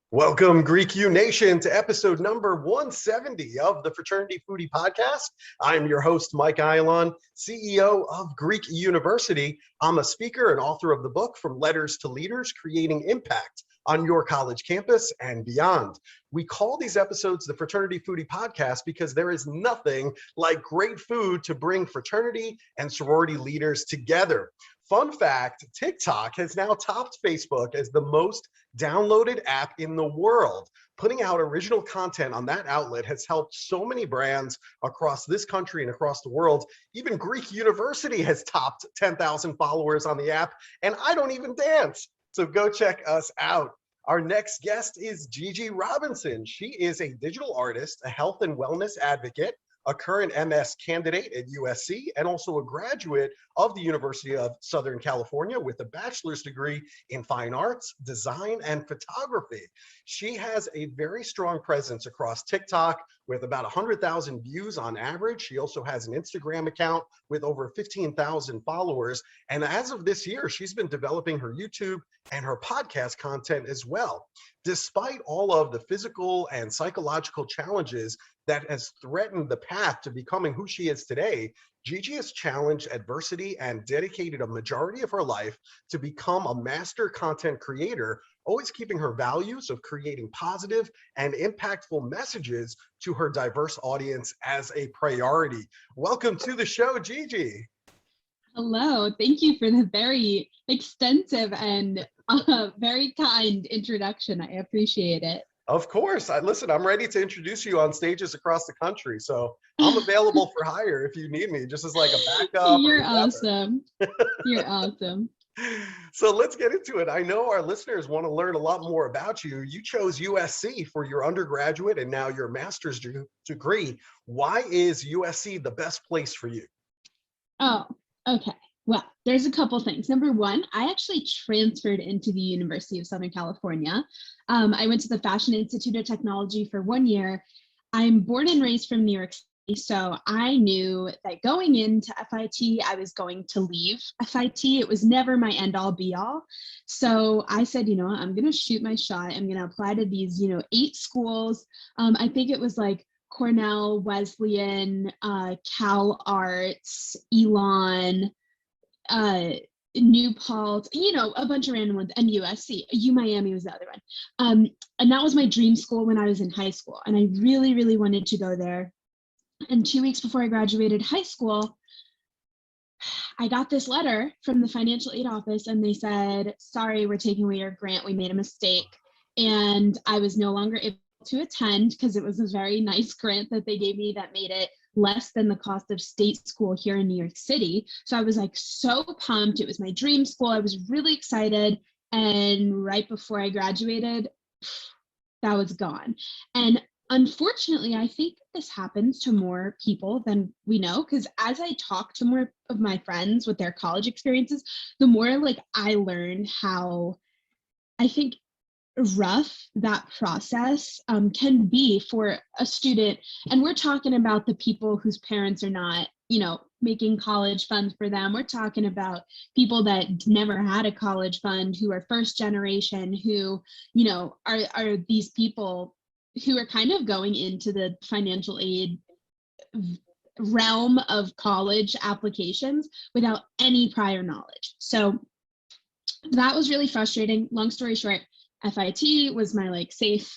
Welcome, Greek U Nation, to episode number 170 of the Fraternity Foodie Podcast. I'm your host, Mike Ayalon, CEO of Greek University. I'm a speaker and author of the book, From Letters to Leaders, Creating Impact on Your College Campus and Beyond. We call these episodes the Fraternity Foodie Podcast because there is nothing like great food to bring fraternity and sorority leaders together. Fun fact, TikTok has now topped Facebook as the most downloaded app in the world. Putting out original content on that outlet has helped so many brands across this country and across the world. Even Greek University has topped 10,000 followers on the app, and I don't even dance. So go check us out. Our next guest is Gigi Robinson. She is a digital artist, a health and wellness advocate, a current MS candidate at USC, and also a graduate of the University of Southern California with a bachelor's degree in fine arts, design, and photography. She has a very strong presence across TikTok with about 100,000 views on average. She also has an Instagram account with over 15,000 followers. And as of this year, she's been developing her YouTube and her podcast content as well. Despite all of the physical and psychological challenges that has threatened the path to becoming who she is today, Gigi has challenged adversity and dedicated a majority of her life to become a master content creator, always keeping her values of creating positive and impactful messages to her diverse audience as a priority. Welcome to the show, Gigi. Hello, thank you for the very extensive and very kind introduction. I appreciate it. Of course. Listen, I'm ready to introduce you on stages across the country. So I'm available for hire if you need me, just as like a backup. You're awesome. You're awesome. So let's get into it. I know our listeners want to learn a lot more about you. You chose USC for your undergraduate and now your master's degree. Why is USC the best place for you? Oh, okay. Well, there's a couple things. Number one, I actually transferred into the University of Southern California. I went to the Fashion Institute of Technology for 1 year. I'm born and raised from New York City, so I knew that going into FIT, I was going to leave FIT. It was never my end all be all. So I said, I'm going to shoot my shot. I'm going to apply to these, 8 schools. I think it was like Cornell, Wesleyan, Cal Arts, Elon, New Paltz, a bunch of random ones, and USC. Miami was the other one. And that was my dream school when I was in high school. And I really, really wanted to go there. And 2 weeks before I graduated high school, I got this letter from the financial aid office, and they said, sorry, we're taking away your grant. We made a mistake. And I was no longer able to attend because it was a very nice grant that they gave me that made it less than the cost of state school here in New York City. So I was like so pumped. It was my dream school. I was really excited. And right before I graduated, that was gone. And unfortunately, I think this happens to more people than we know, because as I talk to more of my friends with their college experiences, the more like I learn how I think rough that process can be for a student. And we're talking about the people whose parents are not, making college funds for them. We're talking about people that never had a college fund, who are first generation, who, are these people who are kind of going into the financial aid realm of college applications without any prior knowledge. So that was really frustrating. Long story short, FIT was my safe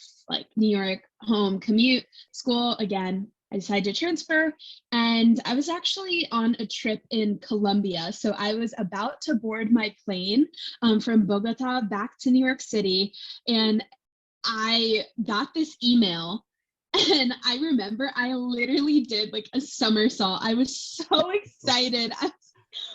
New York home commute school. Again, I decided to transfer, and I was actually on a trip in Colombia. So I was about to board my plane from Bogota back to New York City, and I got this email, and I remember I literally did a somersault. I was so excited. I was,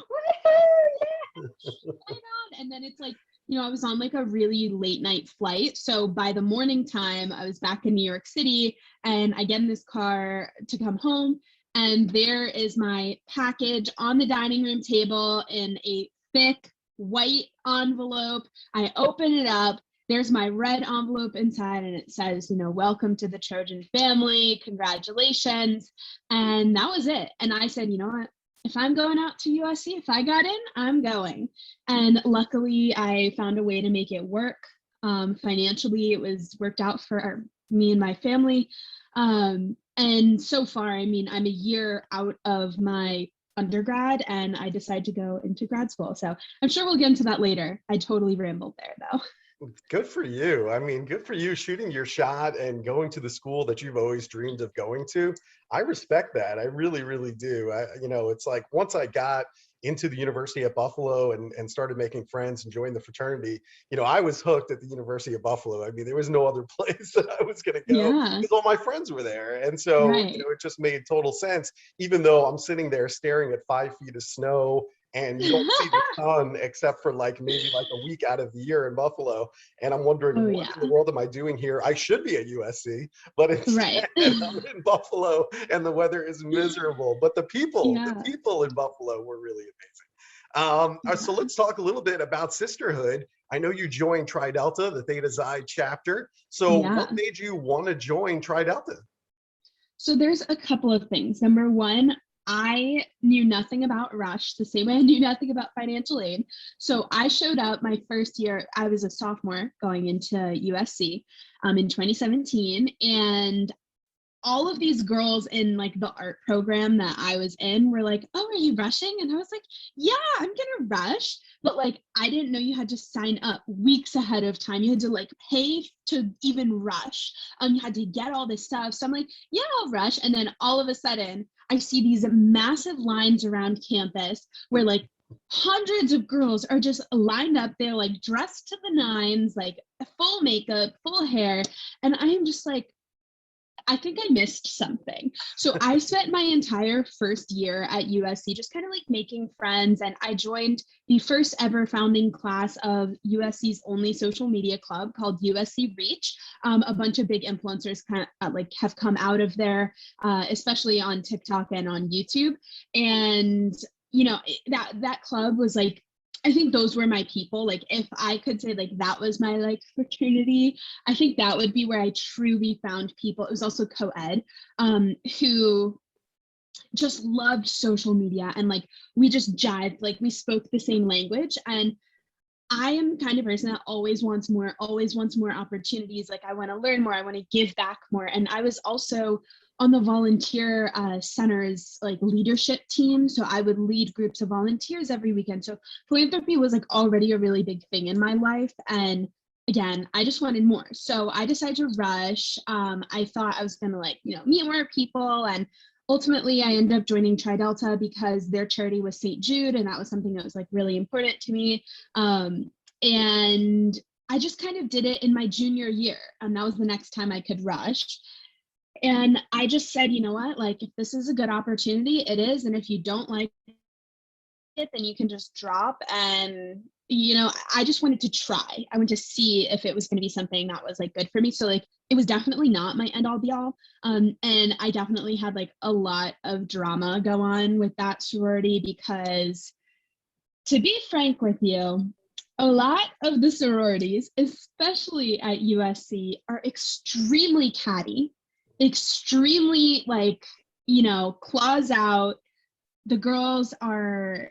woohoo, yeah, right on. And then it's I was on a really late night flight. So by the morning time, I was back in New York City, and I get in this car to come home, and there is my package on the dining room table in a thick white envelope. I open it up, there's my red envelope inside, and it says, welcome to the Trojan family, congratulations. And that was it. And I said, you know what? If I'm going out to USC, if I got in, I'm going. And luckily, I found a way to make it work. Financially, it was worked out for me and my family. And so far, I mean, I'm a year out of my undergrad, and I decided to go into grad school. So I'm sure we'll get into that later. I totally rambled there, though. Good for you. I mean, good for you shooting your shot and going to the school that you've always dreamed of going to. I respect that. I really, really do. It's like once I got into the University at Buffalo and started making friends and joined the fraternity, I was hooked at the University of Buffalo. I mean, there was no other place that I was going to go Yeah. because all my friends were there. And so, Right. it just made total sense, even though I'm sitting there staring at 5 feet of snow and you don't see the sun except for maybe a week out of the year in Buffalo. And I'm wondering, Oh, what yeah. in the world am I doing here? I should be at USC, but instead Right. I'm in Buffalo and the weather is miserable. But the people in Buffalo were really amazing. So let's talk a little bit about sisterhood. I know you joined Tri Delta, the Theta Xi chapter. So what made you want to join Tri Delta? So there's a couple of things. Number one, I knew nothing about Rush, the same way I knew nothing about financial aid. So I showed up my first year, I was a sophomore going into USC in 2017. And all of these girls in the art program that I was in were like, oh, are you rushing? And I was like, yeah, I'm gonna rush. But I didn't know you had to sign up weeks ahead of time. You had to pay to even rush. You had to get all this stuff. So I'm like, yeah, I'll rush. And then all of a sudden I see these massive lines around campus where hundreds of girls are just lined up. They're dressed to the nines, full makeup, full hair. And I am just I think I missed something. So I spent my entire first year at USC just kind of making friends. And I joined the first ever founding class of USC's only social media club called USC Reach. A bunch of big influencers have come out of there, especially on TikTok and on YouTube. And, that club was I think those were my people. If I could say that was my fraternity, I think that would be where I truly found people. It was also co-ed, who just loved social media, and we just jived, we spoke the same language. And I am the kind of person that always wants more opportunities. I want to learn more, I want to give back more. And I was also on the volunteer center's leadership team. So I would lead groups of volunteers every weekend. So philanthropy was already a really big thing in my life. And again, I just wanted more. So I decided to rush. I thought I was going to meet more people. And ultimately I ended up joining Tri Delta because their charity was St. Jude. And that was something that was really important to me. And I just kind of did it in my junior year. And that was the next time I could rush. And I just said, you know what, if this is a good opportunity, it is. And if you don't like it, then you can just drop. And, I just wanted to try. I wanted to see if it was going to be something that was good for me. So it was definitely not my end all be all. And I definitely had a lot of drama go on with that sorority because, to be frank with you, a lot of the sororities, especially at USC, are extremely catty, extremely claws out. The girls are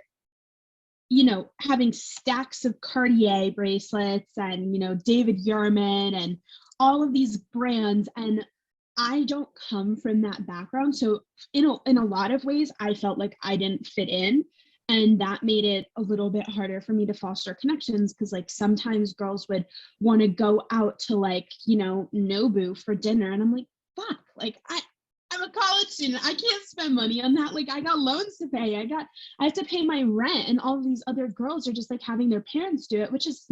having stacks of Cartier bracelets and David Yurman and all of these brands. And I don't come from that background, so in a lot of ways I felt like I didn't fit in. And that made it a little bit harder for me to foster connections because sometimes girls would want to go out to Nobu for dinner. And I'm like, fuck, I'm a college student. I can't spend money on that. I got loans to pay. I have to pay my rent. And all of these other girls are just having their parents do it, which is,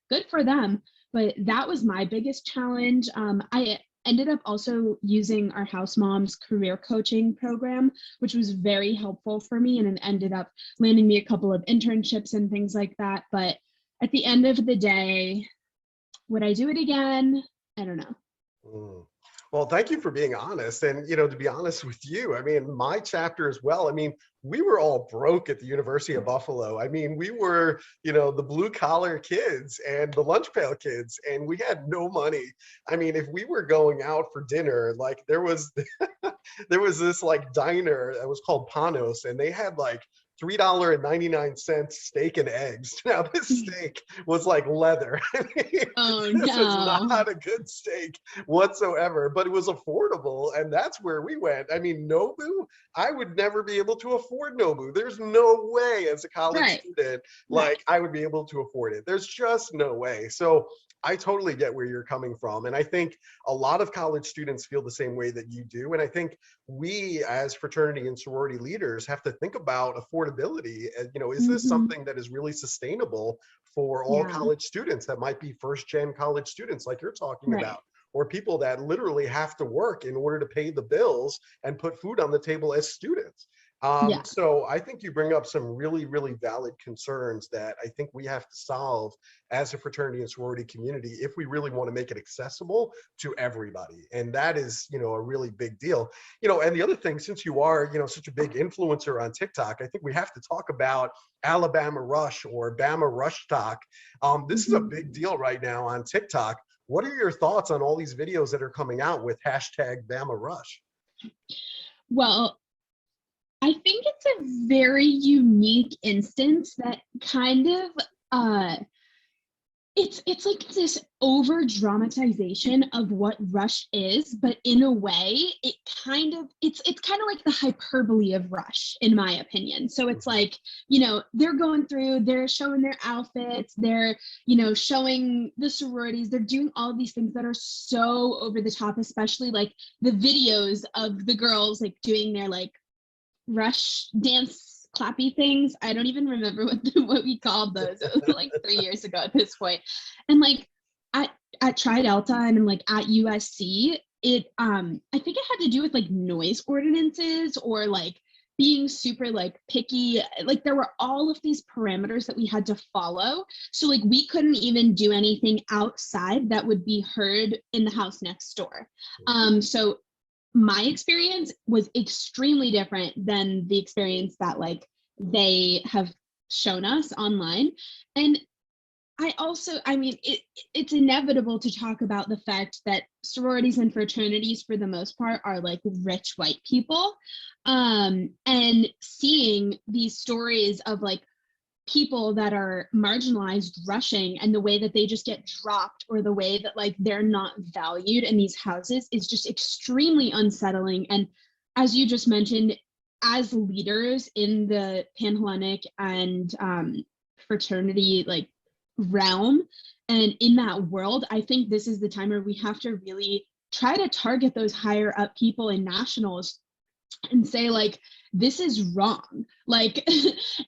good for them. But that was my biggest challenge. I ended up also using our house mom's career coaching program, which was very helpful for me. And it ended up landing me a couple of internships and things like that. But at the end of the day, would I do it again? I don't know. Well, thank you for being honest. And, to be honest with you, I mean, my chapter as well, I mean, we were all broke at the University of Buffalo. I mean, we were, the blue collar kids and the lunch pail kids, and we had no money. I mean, if we were going out for dinner, like there was, there was this like diner that was called Panos, and they had like $3.99 steak and eggs. Now this steak was like leather. I mean, Oh this is no. not a good steak whatsoever, but it was affordable, and that's where we went. I mean, Nobu, I would never be able to afford Nobu. There's no way as a college Right. student, Right. like I would be able to afford it. There's just no way. So I totally get where you're coming from. And I think a lot of college students feel the same way that you do. And I think we as fraternity and sorority leaders have to think about affordability. Is this Mhm. something that is really sustainable for all Yeah. college students that might be first gen college students like you're talking Right. about, or people that literally have to work in order to pay the bills and put food on the table as students. Yeah. So I think you bring up some really, really valid concerns that I think we have to solve as a fraternity and sorority community if we really want to make it accessible to everybody. And that is, a really big deal. And the other thing, since you are, such a big influencer on TikTok, I think we have to talk about Alabama Rush or Bama Rush talk. This is a Mhm. big deal right now on TikTok. What are your thoughts on all these videos that are coming out with hashtag Bama Rush? Well, I think it's a very unique instance that kind of uh it's like this over dramatization of what Rush is, but in a way it's kind of like the hyperbole of Rush, in my opinion. So it's Mhm. like, they're going through, they're showing their outfits, they're, showing the sororities, they're doing all these things that are so over the top, especially like the videos of the girls like doing their like Rush dance clappy things. I don't even remember what we called those. It was like 3 years ago at this point. And like at Tri Delta and like at USC, it I think it had to do with like noise ordinances or like being super like picky. Like there were all of these parameters that we had to follow. So like we couldn't even do anything outside that would be heard in the house next door. So my experience was extremely different than the experience that like they have shown us online. And I mean, it's inevitable to talk about the fact that sororities and fraternities for the most part are like rich white people. And seeing these stories of like people that are marginalized rushing and the way that they just get dropped or the way that like they're not valued in these houses is just extremely unsettling. And as you just mentioned, as leaders in the Panhellenic and fraternity like realm and in that world, I think this is the time where we have to really try to target those higher up people in nationals and say like this is wrong, like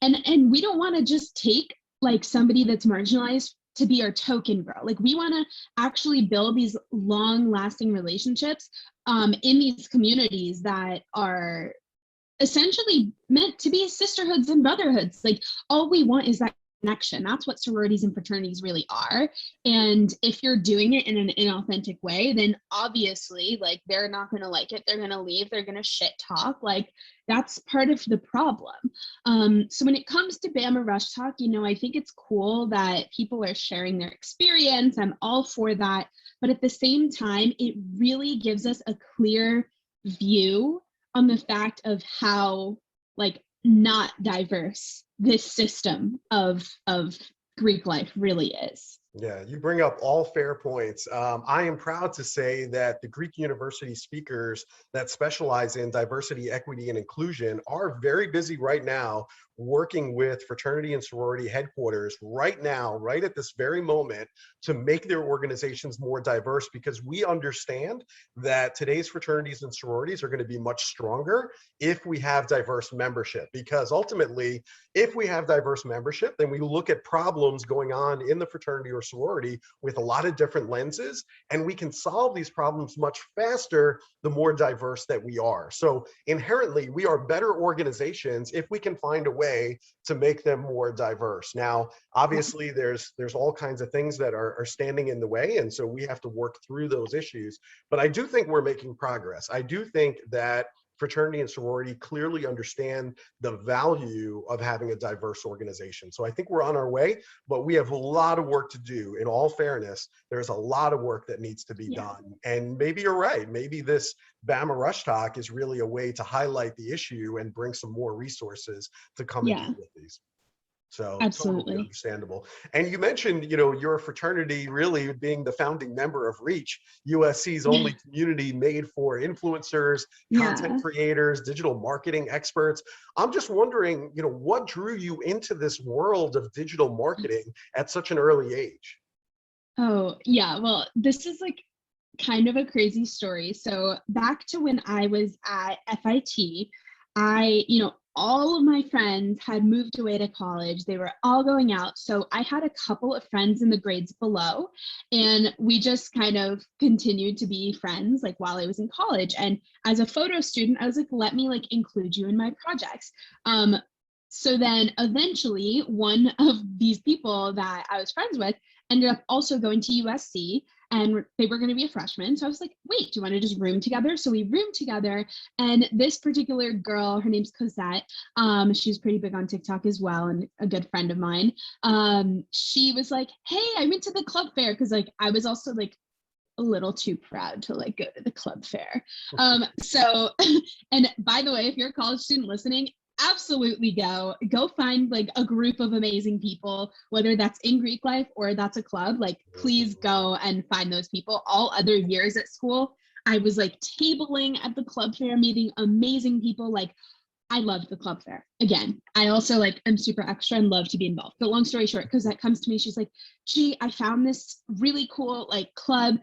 and we don't want to just take like somebody that's marginalized to be our token girl. Like we want to actually build these long lasting relationships in these communities that are essentially meant to be sisterhoods and brotherhoods. Like all we want is that connection. That's what sororities and fraternities really are. And if you're doing it in an inauthentic way, then obviously like they're not going to like it. They're going to leave. They're going to shit talk. Like that's part of the problem. So when it comes to Bama Rush talk, I think it's cool that people are sharing their experience. I'm all for that. But at the same time, it really gives us a clear view on the fact of how like not diverse this system of Greek life really is. Yeah, you bring up all fair points. I am proud to say that the Greek University speakers that specialize in diversity, equity, and inclusion are very busy right now working with fraternity and sorority headquarters right now, right at this very moment, to make their organizations more diverse, because we understand that today's fraternities and sororities are going to be much stronger if we have diverse membership. Because ultimately, if we have diverse membership, then we look at problems going on in the fraternity or or sorority with a lot of different lenses, and we can solve these problems much faster the more diverse that we are. So inherently, we are better organizations if we can find a way to make them more diverse. Now, obviously, there's all kinds of things that are standing in the way, and so we have to work through those issues. But I do think we're making progress. I do think that fraternity and sorority clearly understand the value of having a diverse organization. So I think we're on our way, but we have a lot of work to do. In all fairness, there's a lot of work that needs to be done. And maybe you're right. Maybe this Bama Rush talk is really a way to highlight the issue and bring some more resources to come and deal with these. So Absolutely. totally understandable. And you mentioned, your fraternity really being the founding member of Reach, USC's only community made for influencers, content creators, digital marketing experts. I'm just wondering, what drew you into this world of digital marketing at such an early age? Oh, yeah. Well, this is like kind of a crazy story. So back to when I was at FIT, all of my friends had moved away to college. They were all going out. So I had a couple of friends in the grades below, and we just kind of continued to be friends like while I was in college. And as a photo student, I was like, let me like include you in my projects. So then eventually one of these people that I was friends with ended up also going to USC, and they were going to be a freshman. So I was like, wait, do you want to just room together? So we roomed together. And this particular girl, her name's Cosette. She's pretty big on TikTok as well, and a good friend of mine. She was like, hey, I went to the club fair. Cause like, I was also like a little too proud to like go to the club fair. And by the way, if you're a college student listening, absolutely go find like a group of amazing people, whether that's in Greek life or that's a club. Like, please go and find those people. All other years at school, I was like tabling at the club fair, meeting amazing people. Like, I loved the club fair. Again, I also like am super extra and love to be involved. But long story short, because that comes to me, she's like, gee, I found this really cool like club.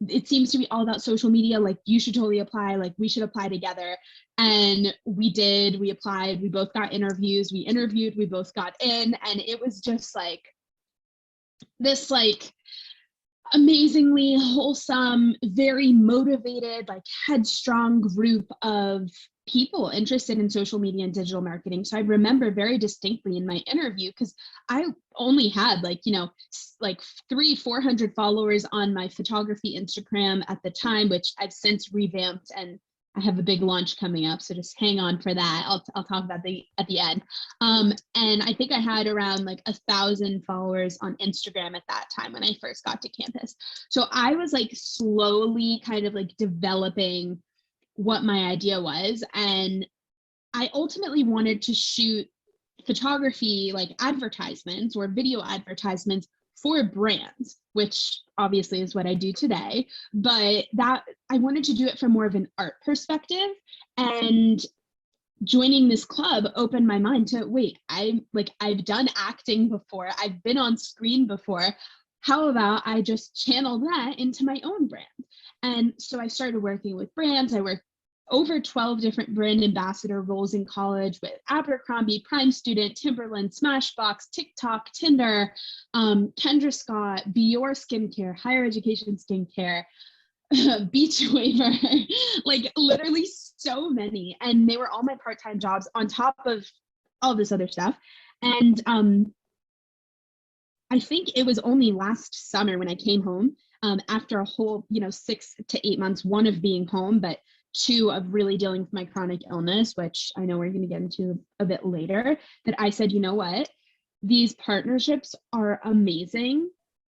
It seems to be all about social media. Like, you should totally apply. Like, we should apply together. And we did. We applied. We both got interviews. We interviewed. We both got in. And it was just like this like amazingly wholesome, very motivated, like headstrong group of people interested in social media and digital marketing. So I remember very distinctly in my interview, because I only had like 400 followers on my photography Instagram at the time, which I've since revamped, and I have a big launch coming up, so just hang on for that. I'll talk about at the end. And I think I had around like 1,000 followers on Instagram at that time when I first got to campus. So I was like slowly kind of like developing what my idea was, and I ultimately wanted to shoot photography like advertisements or video advertisements for brands, which obviously is what I do today, but that I wanted to do it from more of an art perspective. And joining this club opened my mind to, wait, I've done acting before, I've been on screen before. How about I just channel that into my own brand? And so I started working with brands. I worked over 12 different brand ambassador roles in college with Abercrombie, Prime Student, Timberland, Smashbox, TikTok, Tinder, Kendra Scott, Be Your Skincare, Higher Education Skincare, Beach Waiver, like literally so many. And they were all my part-time jobs on top of all this other stuff. And I think it was only last summer when I came home, after a whole 6 to 8 months, one of being home, but 2 of really dealing with my chronic illness, which I know we're going to get into a bit later, that I said, you know what, these partnerships are amazing,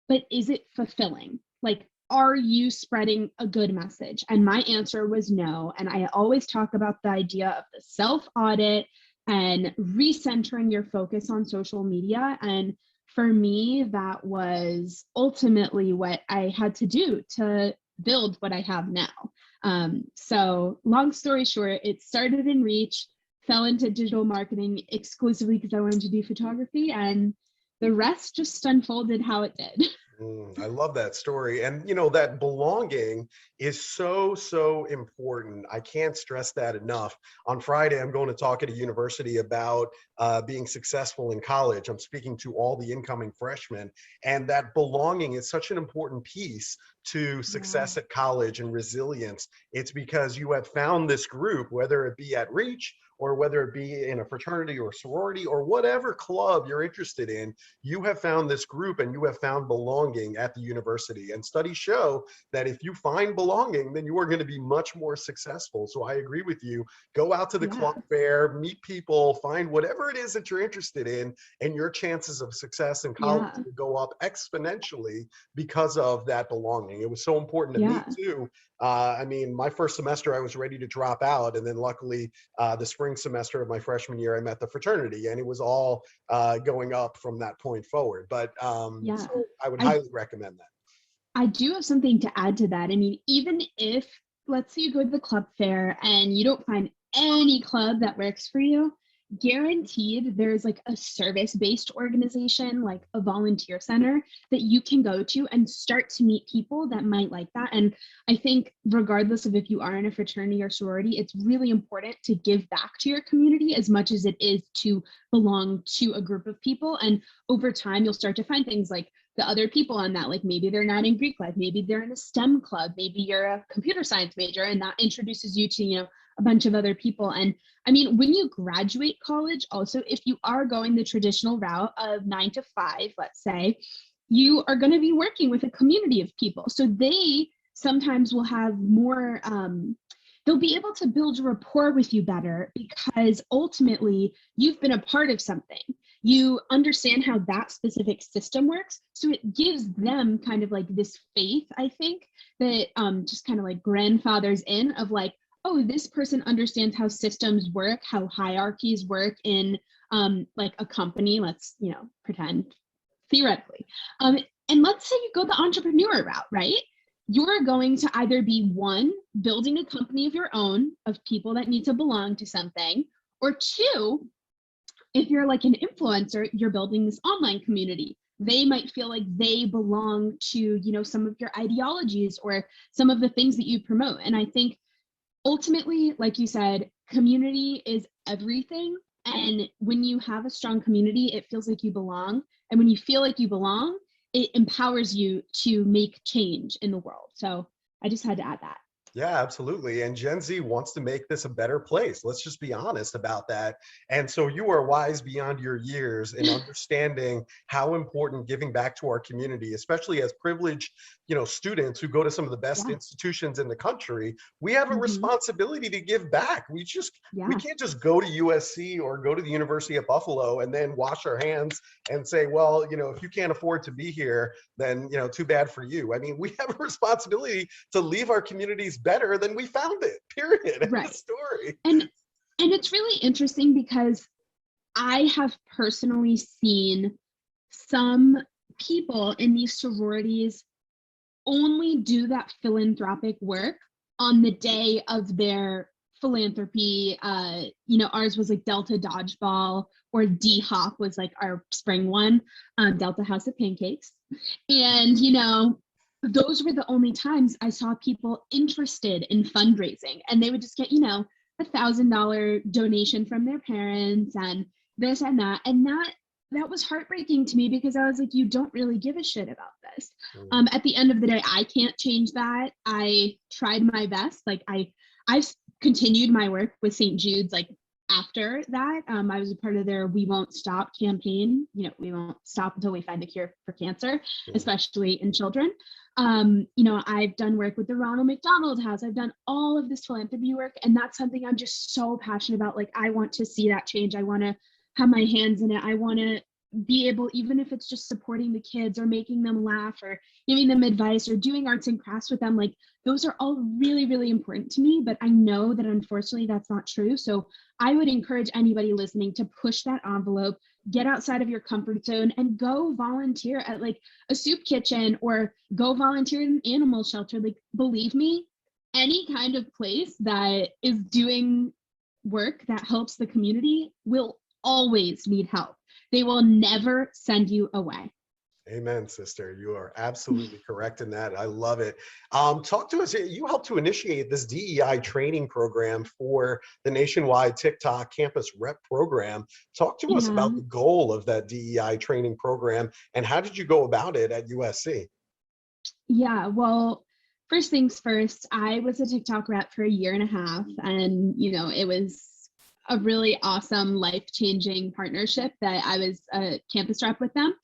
but is it fulfilling? Like, are you spreading a good message? And my answer was no. And I always talk about the idea of the self-audit and recentering your focus on social media. And for me, that was ultimately what I had to do to build what I have now. So long story short, it started in Reach, fell into digital marketing exclusively because I wanted to do photography, and the rest just unfolded how it did. I love that story. And, you know, that belonging is so, so important. I can't stress that enough. On Friday, I'm going to talk at a university about being successful in college. I'm speaking to all the incoming freshmen, and that belonging is such an important piece to Yeah. success at college and resilience. It's because you have found this group, whether it be at Reach or whether it be in a fraternity or sorority or whatever club you're interested in, you have found this group and you have found belonging at the university. And studies show that if you find belonging, then you are going to be much more successful. So I agree with you. Go out to the Yeah. club fair, meet people, find whatever it is that you're interested in, and your chances of success in college Yeah. will go up exponentially because of that belonging. It was so important to me Yeah. too. I mean, my first semester, I was ready to drop out. And then luckily, the spring semester of my freshman year, I met the fraternity, and it was all going up from that point forward. But Yeah. so I would I highly recommend that. I do have something to add to that. I mean, even if, let's say you go to the club fair and you don't find any club that works for you, guaranteed there's like a service-based organization, like a volunteer center that you can go to and start to meet people that might like that. And I think regardless of if you are in a fraternity or sorority, it's really important to give back to your community as much as it is to belong to a group of people. And over time, you'll start to find things like the other people on that, like maybe they're not in Greek life, maybe they're in a STEM club, maybe you're a computer science major, and that introduces you to, a bunch of other people. And I mean, when you graduate college, also, if you are going the traditional route of 9 to 5, let's say, you are going to be working with a community of people. So they sometimes will have more, they'll be able to build rapport with you better because ultimately you've been a part of something. You understand how that specific system works. So it gives them kind of like this faith, I think, that just kind of like grandfathers in of like, oh, this person understands how systems work, how hierarchies work in like a company, let's, pretend theoretically. And let's say you go the entrepreneur route, right? You're going to either be one, building a company of your own of people that need to belong to something, or two, if you're like an influencer, you're building this online community. They might feel like they belong to, some of your ideologies or some of the things that you promote. And I think ultimately, like you said, community is everything. And when you have a strong community, it feels like you belong. And when you feel like you belong, it empowers you to make change in the world. So I just had to add that. Yeah, absolutely. And Gen Z wants to make this a better place. Let's just be honest about that. And so you are wise beyond your years in understanding how important giving back to our community, especially as privileged, students who go to some of the best Yeah. institutions in the country. We have a Mm-hmm. responsibility to give back. We Yeah. can't just go to USC or go to the University of Buffalo and then wash our hands and say, well, if you can't afford to be here, then, too bad for you. I mean, we have a responsibility to leave our communities better than we found it, period. End of Right. story. And it's really interesting because I have personally seen some people in these sororities only do that philanthropic work on the day of their philanthropy. Ours was like Delta Dodgeball, or D Hop was like our spring one, Delta House of Pancakes. And, those were the only times I saw people interested in fundraising, and they would just get, $1,000 donation from their parents and this and that. And that was heartbreaking to me because I was like, you don't really give a shit about this. At the end of the day, I can't change that. I tried my best. Like I've continued my work with St. Jude's like after that. I was a part of their We Won't Stop campaign. We won't stop until we find a cure for cancer, especially in children. I've done work with the Ronald McDonald House. I've done all of this philanthropy work, and that's something I'm just so passionate about. Like, I want to see that change. I want to have my hands in it. I want to be able, even if it's just supporting the kids or making them laugh or giving them advice or doing arts and crafts with them, like those are all really, really important to me. But I know that unfortunately that's not true. So I would encourage anybody listening to push that envelope, get outside of your comfort zone, and go volunteer at like a soup kitchen or go volunteer in an animal shelter. Like, believe me, any kind of place that is doing work that helps the community will always need help. They will never send you away. Amen, sister. You are absolutely correct in that. I love it. Talk to us. You helped to initiate this DEI training program for the nationwide TikTok campus rep program. Talk to us Yeah. about the goal of that DEI training program and how did you go about it at USC? Yeah, well, first things first, I was a TikTok rep for a year and a half, and it was a really awesome, life-changing partnership that I was a campus rep with them.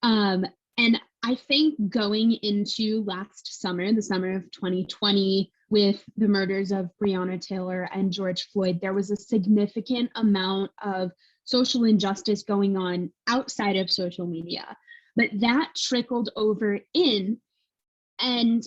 Um, and I think going into last summer, the summer of 2020, with the murders of Breonna Taylor and George Floyd, there was a significant amount of social injustice going on outside of social media. But that trickled over in, and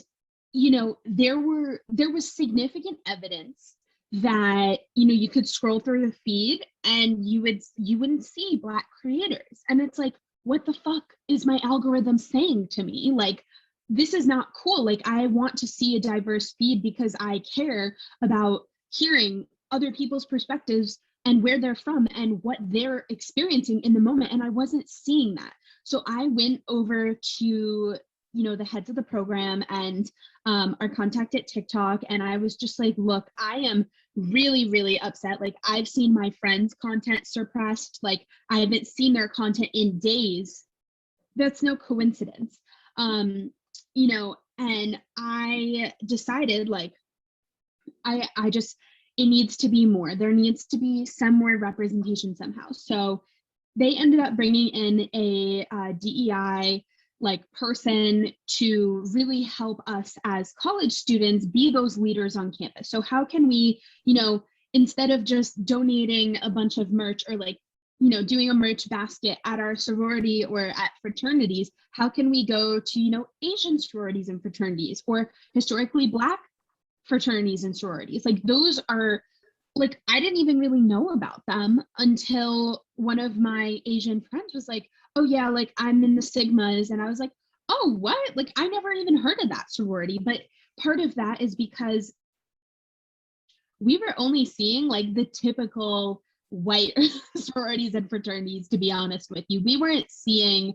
there was significant evidence that you could scroll through the feed and you wouldn't see Black creators, and it's like, what the fuck is my algorithm saying to me? Like, this is not cool. Like, I want to see a diverse feed because I care about hearing other people's perspectives and where they're from and what they're experiencing in the moment, and I wasn't seeing that. So I went over to the heads of the program and our contact at TikTok, and I was just like, look, I am really, really upset. Like, I've seen my friends' content suppressed. Like, I haven't seen their content in days. That's no coincidence. And I decided, like, I just, it needs to be more. There needs to be some more representation somehow. So they ended up bringing in a DEI person to really help us as college students be those leaders on campus. So how can we, instead of just donating a bunch of merch or doing a merch basket at our sorority or at fraternities, how can we go to, Asian sororities and fraternities, or historically Black fraternities and sororities? Like, those are, like, I didn't even really know about them until one of my Asian friends was like, oh yeah, like, I'm in the Sigmas. And I was like, oh, what? Like, I never even heard of that sorority. But part of that is because we were only seeing like the typical white sororities and fraternities, to be honest with you. We weren't seeing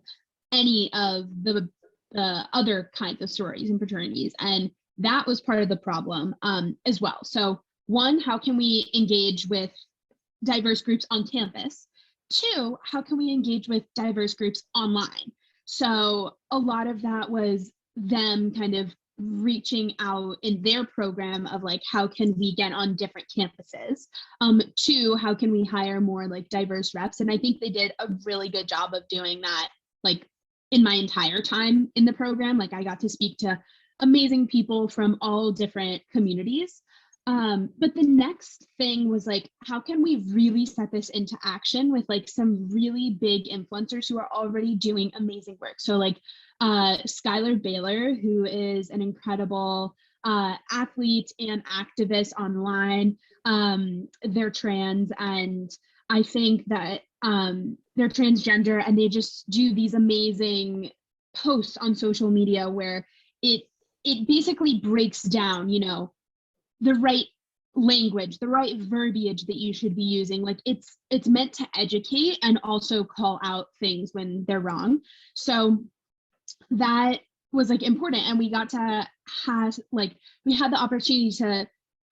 any of the other kinds of sororities and fraternities. And that was part of the problem as well. So one, how can we engage with diverse groups on campus? Two, how can we engage with diverse groups online? So a lot of that was them kind of reaching out in their program of like, how can we get on different campuses? Two, how can we hire more like diverse reps? And I think they did a really good job of doing that, like, in my entire time in the program. Like, I got to speak to amazing people from all different communities. But the next thing was like, how can we really set this into action with like some really big influencers who are already doing amazing work? So like Skylar Baylor, who is an incredible athlete and activist online. They're trans, and I think that they're transgender, and they just do these amazing posts on social media where it basically breaks down, the right language, the right verbiage that you should be using. Like, it's meant to educate and also call out things when they're wrong. So that was like important, and we got to have we had the opportunity to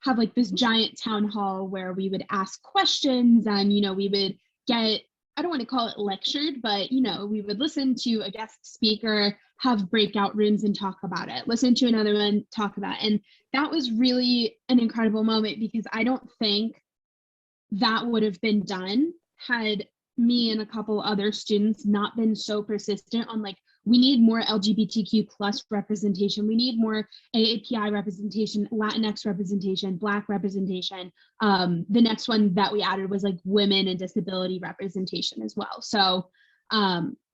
have like this giant town hall where we would ask questions, and we would get, I don't want to call it lectured, but we would listen to a guest speaker, have breakout rooms and talk about it, listen to another one, talk about it. And that was really an incredible moment, because I don't think that would have been done had me and a couple other students not been so persistent on like, we need more LGBTQ plus representation. We need more AAPI representation, Latinx representation, Black representation. The next one that we added was like women and disability representation as well. So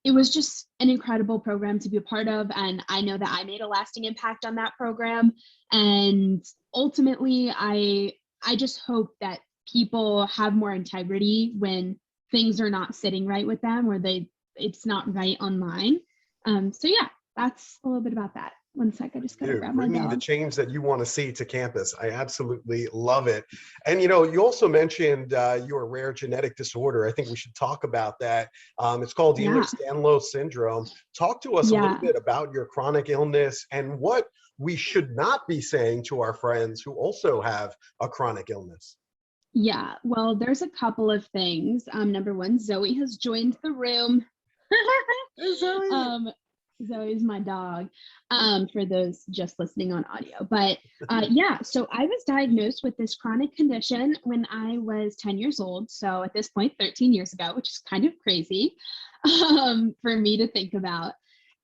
it was just an incredible program to be a part of. And I know that I made a lasting impact on that program. And ultimately, I just hope that people have more integrity when things are not sitting right with them, or it's not right online. So yeah, that's a little bit about that. One sec, I just gotta Dude, grab my bringing the dog. change that you want to see to campus. I absolutely love it. And you also mentioned your rare genetic disorder. I think we should talk about that. It's called Yeah, Ehlers-Danlos syndrome. Talk to us a little yeah, bit about your chronic illness and what we should not be saying to our friends who also have a chronic illness. yeah. Well, there's a couple of things. Number one, Zoe has joined the room. Hey, Zoe. um, Zoe's my dog, for those just listening on audio. But yeah, so I was diagnosed with this chronic condition when I was 10 years old. So at this point, 13 years ago, which is kind of crazy for me to think about.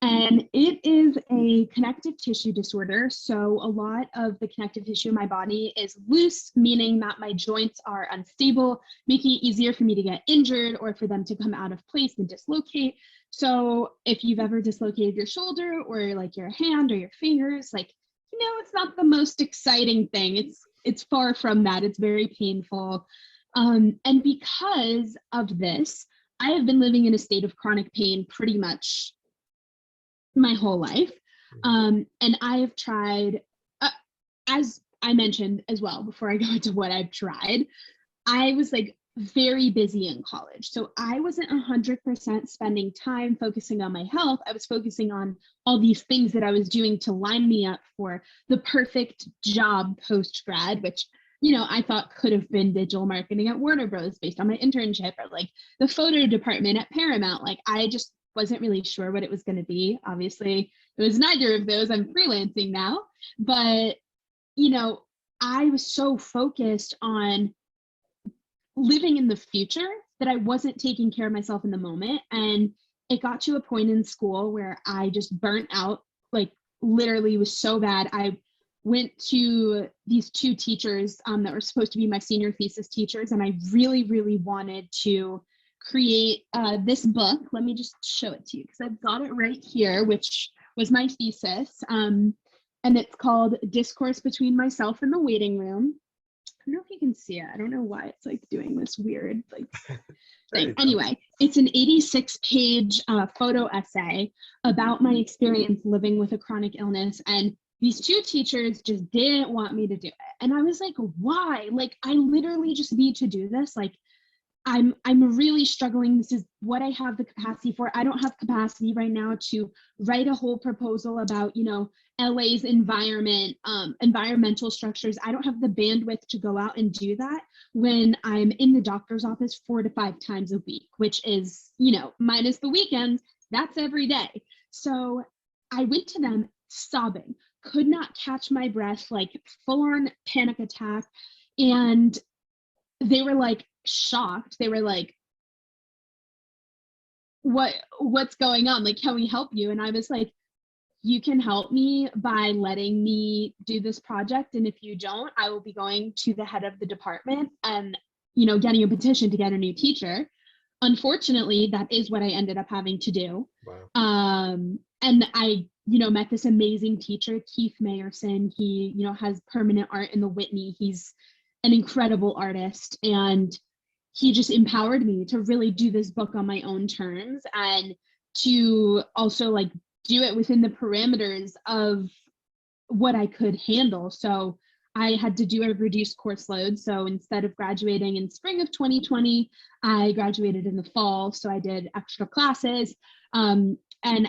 And it is a connective tissue disorder. So a lot of the connective tissue in my body is loose, meaning that my joints are unstable, making it easier for me to get injured or for them to come out of place and dislocate. So if you've ever dislocated your shoulder or like your hand or your fingers, like, it's not the most exciting thing. It's far from that. It's very painful. And because of this, I have been living in a state of chronic pain pretty much my whole life. And I have tried, as I mentioned as well, before I go into what I've tried, I was like very busy in college. So I wasn't 100% spending time focusing on my health. I was focusing on all these things that I was doing to line me up for the perfect job post grad, which I thought could have been digital marketing at Warner Bros. Based on my internship, or like the photo department at Paramount. Like I just wasn't really sure what it was going to be. Obviously, it was neither of those. I'm freelancing now, but I was so focused on living in the future that I wasn't taking care of myself in the moment. And it got to a point in school where I just burnt out, like literally was so bad. I went to these two teachers that were supposed to be my senior thesis teachers, and I really, really wanted to create this book. Let me just show it to you because I've got it right here, which was my thesis. And it's called Discourse Between Myself and the Waiting Room. I don't know if you can see it. I don't know why it's like doing this weird like thing. Anyway, it's an 86-page photo essay about my experience living with a chronic illness. And these two teachers just didn't want me to do it. And I was like, why? Like, I literally just need to do this. Like, I'm really struggling. This is what I have the capacity for. I don't have capacity right now to write a whole proposal about, LA's environmental structures. I don't have the bandwidth to go out and do that when I'm in the doctor's office 4 to 5 times a week, which is, minus the weekends, that's every day. So I went to them sobbing, could not catch my breath, like full on panic attack. And they were like shocked. They were like, what's going on? Like, can we help you? And I was like, you can help me by letting me do this project. And if you don't, I will be going to the head of the department and, getting a petition to get a new teacher. Unfortunately, that is what I ended up having to do. Wow. And I, met this amazing teacher, Keith Mayerson. He, has permanent art in the Whitney. He's an incredible artist. And he just empowered me to really do this book on my own terms and to also like do it within the parameters of what I could handle. So I had to do a reduced course load. So instead of graduating in spring of 2020, I graduated in the fall. So I did extra classes. And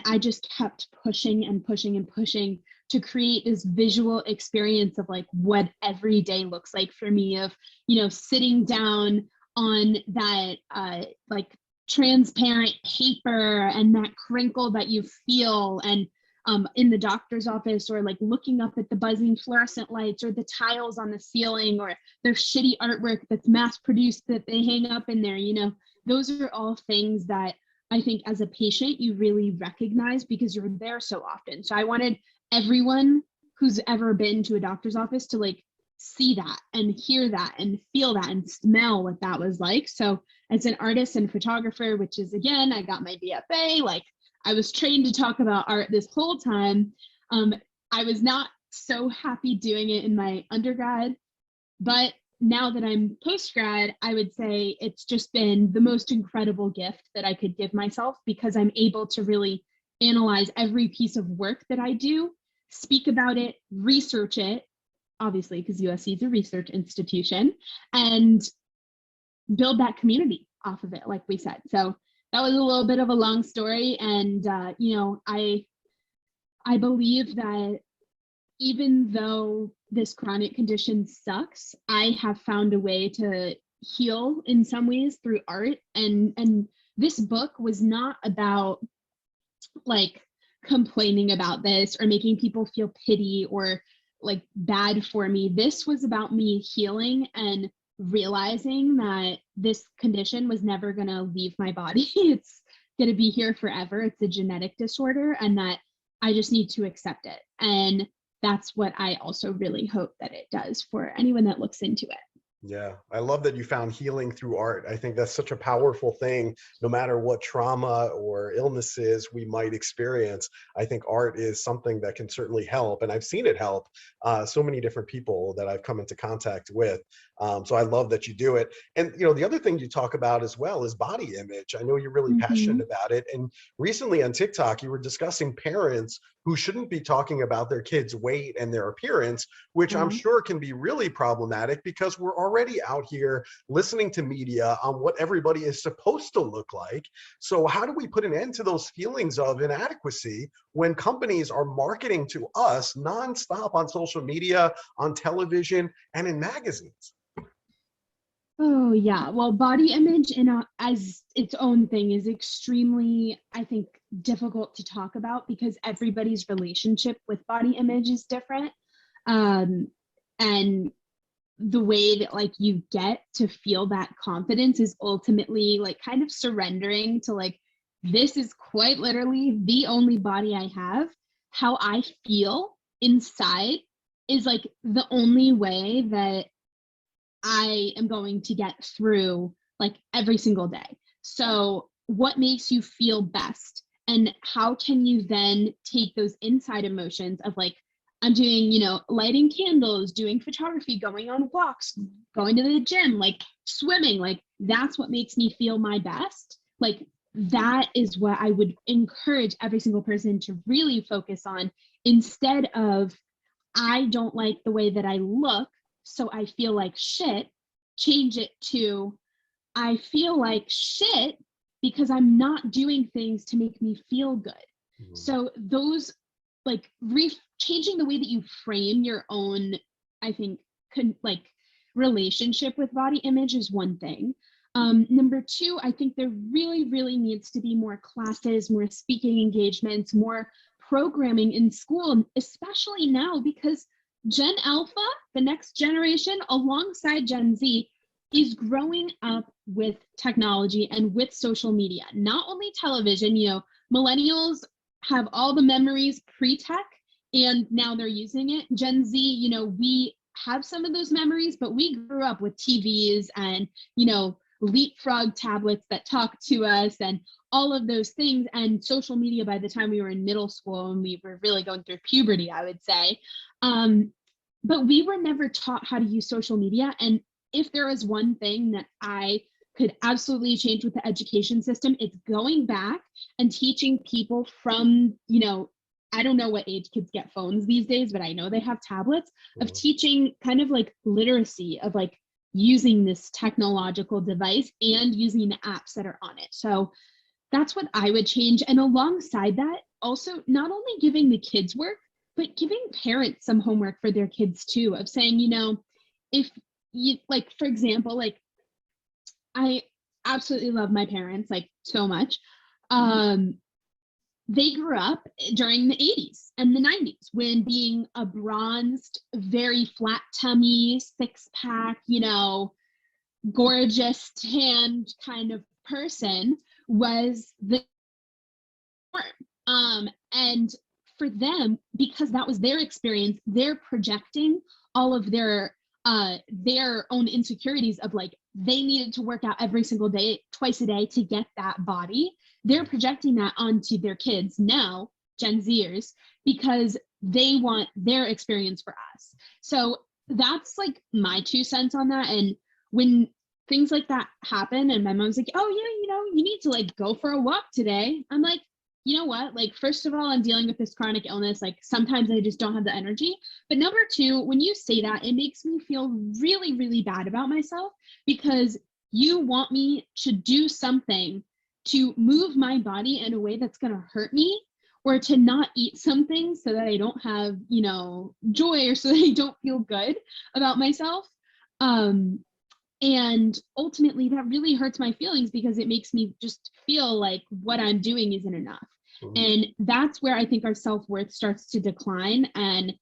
I just kept pushing and pushing and pushing to create this visual experience of like what every day looks like for me, of, sitting down on that like transparent paper and that crinkle that you feel, and in the doctor's office, or like looking up at the buzzing fluorescent lights or the tiles on the ceiling or their shitty artwork that's mass produced that they hang up in there. Those are all things that I think as a patient you really recognize because you're there so often. So I wanted everyone who's ever been to a doctor's office to like see that and hear that and feel that and smell what that was like. So as an artist and photographer, which is, again, I got my BFA, like I was trained to talk about art this whole time. I was not so happy doing it in my undergrad, but now that I'm post-grad, I would say it's just been the most incredible gift that I could give myself, because I'm able to really analyze every piece of work that I do speak about it, research it, obviously, because USC is a research institution, and build that community off of it, like we said. So that was a little bit of a long story. And, I believe that even though this chronic condition sucks, I have found a way to heal in some ways through art. And this book was not about like complaining about this or making people feel pity or like bad for me. This was about me healing and realizing that this condition was never going to leave my body. It's going to be here forever. It's a genetic disorder, and that I just need to accept it. And that's what I also really hope that it does for anyone that looks into it. Yeah, I love that you found healing through art. I think that's such a powerful thing, no matter what trauma or illnesses we might experience. I think art is something that can certainly help, and I've seen it help so many different people that I've come into contact with. So I love that you do it. And the other thing you talk about as well is body image. I know you're really passionate about it. And recently on TikTok, you were discussing parents who shouldn't be talking about their kids' weight and their appearance, which I'm sure can be really problematic because we're already out here listening to media on what everybody is supposed to look like. So how do we put an end to those feelings of inadequacy when companies are marketing to us nonstop on social media, on television, and in magazines? Oh yeah, well, body image as its own thing is extremely, I think, difficult to talk about because everybody's relationship with body image is different. And the way that like you get to feel that confidence is ultimately like kind of surrendering to like, this is quite literally the only body I have. How I feel inside is like the only way that I am going to get through like every single day. So what makes you feel best? And how can you then take those inside emotions of like, I'm doing, lighting candles, doing photography, going on walks, going to the gym, like swimming, like that's what makes me feel my best. Like that is what I would encourage every single person to really focus on instead of, I don't like the way that I look, so I feel like shit. Change it to, I feel like shit because I'm not doing things to make me feel good. So those like changing the way that you frame your own, I think, relationship with body image is one thing. Number two, I think there really, really needs to be more classes, more speaking engagements, more programming in school, especially now because Gen Alpha, the next generation, alongside Gen Z, is growing up with technology and with social media, not only television. Millennials have all the memories pre-tech and now they're using it. Gen Z, we have some of those memories, but we grew up with TVs and, leapfrog tablets that talk to us and all of those things, and social media by the time we were in middle school and we were really going through puberty, I would say. But we were never taught how to use social media. And if there is one thing that I could absolutely change with the education system, it's going back and teaching people from, I don't know what age kids get phones these days, but I know they have tablets, of teaching kind of like literacy of like using this technological device and using the apps that are on it. So that's what I would change. And alongside that, also not only giving the kids work, but giving parents some homework for their kids too, of saying, if you like, for example, like I absolutely love my parents like so much. They grew up during the 80s and the 90s when being a bronzed, very flat tummy, six pack, gorgeous tanned kind of person was the norm. And for them, because that was their experience, they're projecting all of their own insecurities of like, they needed to work out every single day, twice a day to get that body. They're projecting that onto their kids now, Gen Zers, because they want their experience for us. So that's like my 2 cents on that. And when things like that happen and my mom's like, oh yeah, you need to like go for a walk today, I'm like, you know what, like, first of all, I'm dealing with this chronic illness. Like, sometimes I just don't have the energy. But number two, when you say that, it makes me feel really, really bad about myself, because you want me to do something to move my body in a way that's going to hurt me, or to not eat something so that I don't have, joy, or so that I don't feel good about myself. And ultimately, that really hurts my feelings, because it makes me just feel like what I'm doing isn't enough. Mhm. And that's where I think our self-worth starts to decline. And